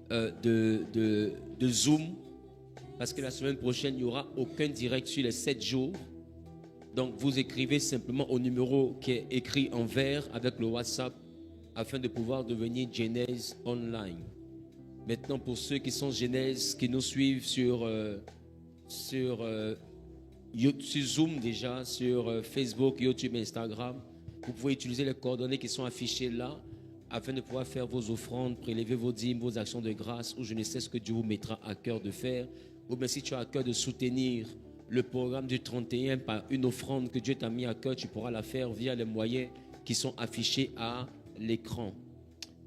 de Zoom, parce que la semaine prochaine, il n'y aura aucun direct sur les 7 jours. Donc, vous écrivez simplement au numéro qui est écrit en vert avec le WhatsApp afin de pouvoir devenir Genèse Online. Maintenant, pour ceux qui sont Genèse, qui nous suivent sur Zoom déjà, sur Facebook, YouTube, Instagram, vous pouvez utiliser les coordonnées qui sont affichées là afin de pouvoir faire vos offrandes, prélever vos dîmes, vos actions de grâce, ou je ne sais ce que Dieu vous mettra à cœur de faire. Ou bien si tu as à cœur de soutenir le programme du 31 par une offrande que Dieu t'a mis à cœur, tu pourras la faire via les moyens qui sont affichés à l'écran.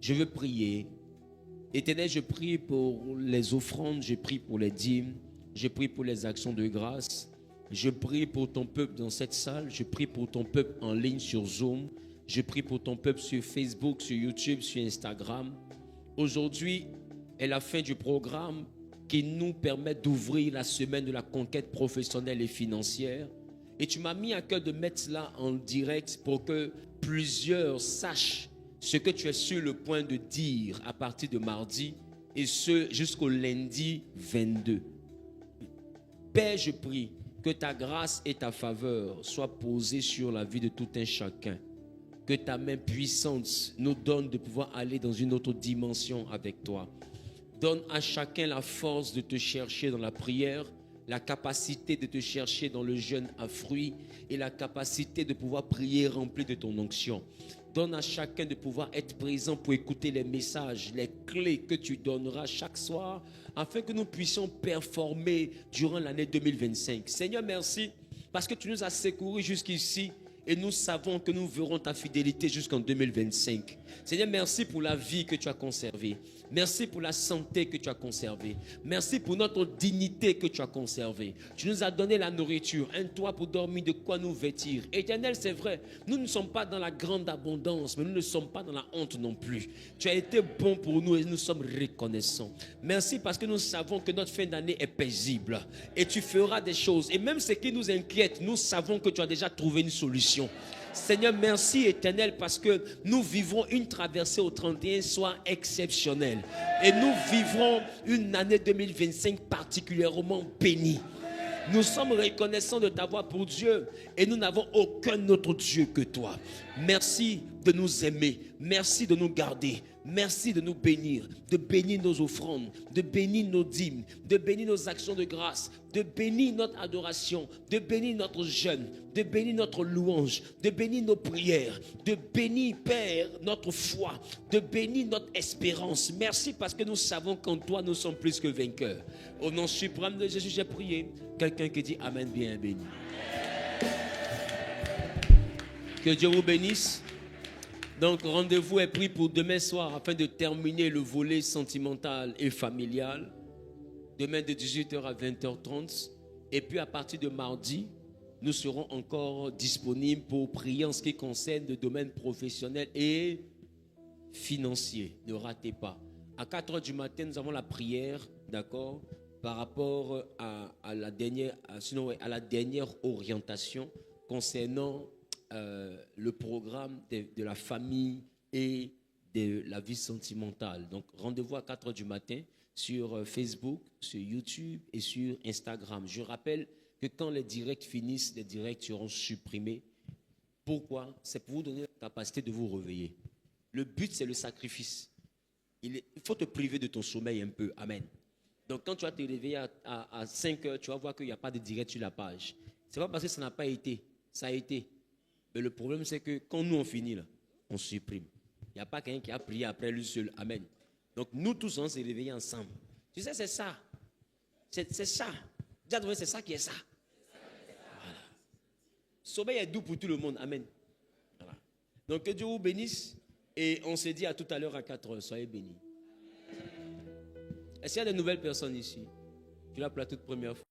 Je veux prier. Éternel, je prie pour les offrandes, je prie pour les dîmes, je prie pour les actions de grâce. Je prie pour ton peuple dans cette salle, je prie pour ton peuple en ligne sur Zoom, je prie pour ton peuple sur Facebook, sur YouTube, sur Instagram. Aujourd'hui est la fin du programme qui nous permet d'ouvrir la semaine de la conquête professionnelle et financière. Et tu m'as mis à cœur de mettre cela en direct pour que plusieurs sachent ce que tu es sur le point de dire à partir de mardi et ce jusqu'au lundi 22. Père, je prie que ta grâce et ta faveur soient posées sur la vie de tout un chacun. Que ta main puissante nous donne de pouvoir aller dans une autre dimension avec toi. Donne à chacun la force de te chercher dans la prière, la capacité de te chercher dans le jeûne à fruits et la capacité de pouvoir prier rempli de ton onction. Donne à chacun de pouvoir être présent pour écouter les messages, les clés que tu donneras chaque soir afin que nous puissions performer durant l'année 2025. Seigneur, merci parce que tu nous as secourus jusqu'ici Et nous savons que nous verrons ta fidélité jusqu'en 2025. Seigneur, merci pour la vie que tu as conservée. Merci pour la santé que tu as conservée. Merci pour notre dignité que tu as conservée. Tu nous as donné la nourriture, un toit pour dormir, de quoi nous vêtir. Éternel, c'est vrai, nous ne sommes pas dans la grande abondance, mais nous ne sommes pas dans la honte non plus. Tu as été bon pour nous et nous sommes reconnaissants. Merci parce que nous savons que notre fin d'année est paisible. Et tu feras des choses. Et même ce qui nous inquiète, nous savons que tu as déjà trouvé une solution. Seigneur, merci éternel parce que nous vivrons une traversée au 31 soir exceptionnelle. Et nous vivrons une année 2025 particulièrement bénie. Nous sommes reconnaissants de t'avoir pour Dieu et nous n'avons aucun autre Dieu que toi. Merci de nous aimer, merci de nous garder, merci de nous bénir, de bénir nos offrandes, de bénir nos dîmes, de bénir nos actions de grâce, de bénir notre adoration, de bénir notre jeûne, de bénir notre louange, de bénir nos prières, de bénir, Père, notre foi, de bénir notre espérance. Merci parce que nous savons qu'en toi nous sommes plus que vainqueurs. Au nom suprême de Jésus, j'ai prié. Quelqu'un qui dit Amen, bien béni. Que Dieu vous bénisse. Donc, rendez-vous est pris pour demain soir afin de terminer le volet sentimental et familial. Demain de 18h à 20h30. Et puis, à partir de mardi, nous serons encore disponibles pour prier en ce qui concerne le domaine professionnel et financier. Ne ratez pas. À 4h du matin, nous avons la prière, d'accord, par rapport à la dernière orientation concernant le programme de la famille et de la vie sentimentale. Donc, rendez-vous à 4h du matin sur Facebook, sur YouTube et sur Instagram. Je rappelle que quand les directs finissent, les directs seront supprimés. Pourquoi? C'est pour vous donner la capacité de vous réveiller. Le but, c'est le sacrifice. Il faut te priver de ton sommeil un peu. Amen. Donc, quand tu vas te réveiller à 5 heures, tu vas voir qu'il n'y a pas de direct sur la page. Ce n'est pas parce que ça n'a pas été. Ça a été. Mais le problème, c'est que quand nous, on finit, là, on supprime. Il n'y a pas quelqu'un qui a prié après lui seul. Amen. Donc, nous tous, on s'est réveillés ensemble. Tu sais, c'est ça. C'est ça. Déjà, c'est ça qui est ça. Voilà. Sommeil est doux pour tout le monde. Amen. Voilà. Donc, que Dieu vous bénisse. Et on se dit à tout à l'heure à 4 heures. Soyez bénis. Est-ce qu'il y a de nouvelles personnes ici? Tu l'as pour la toute première fois.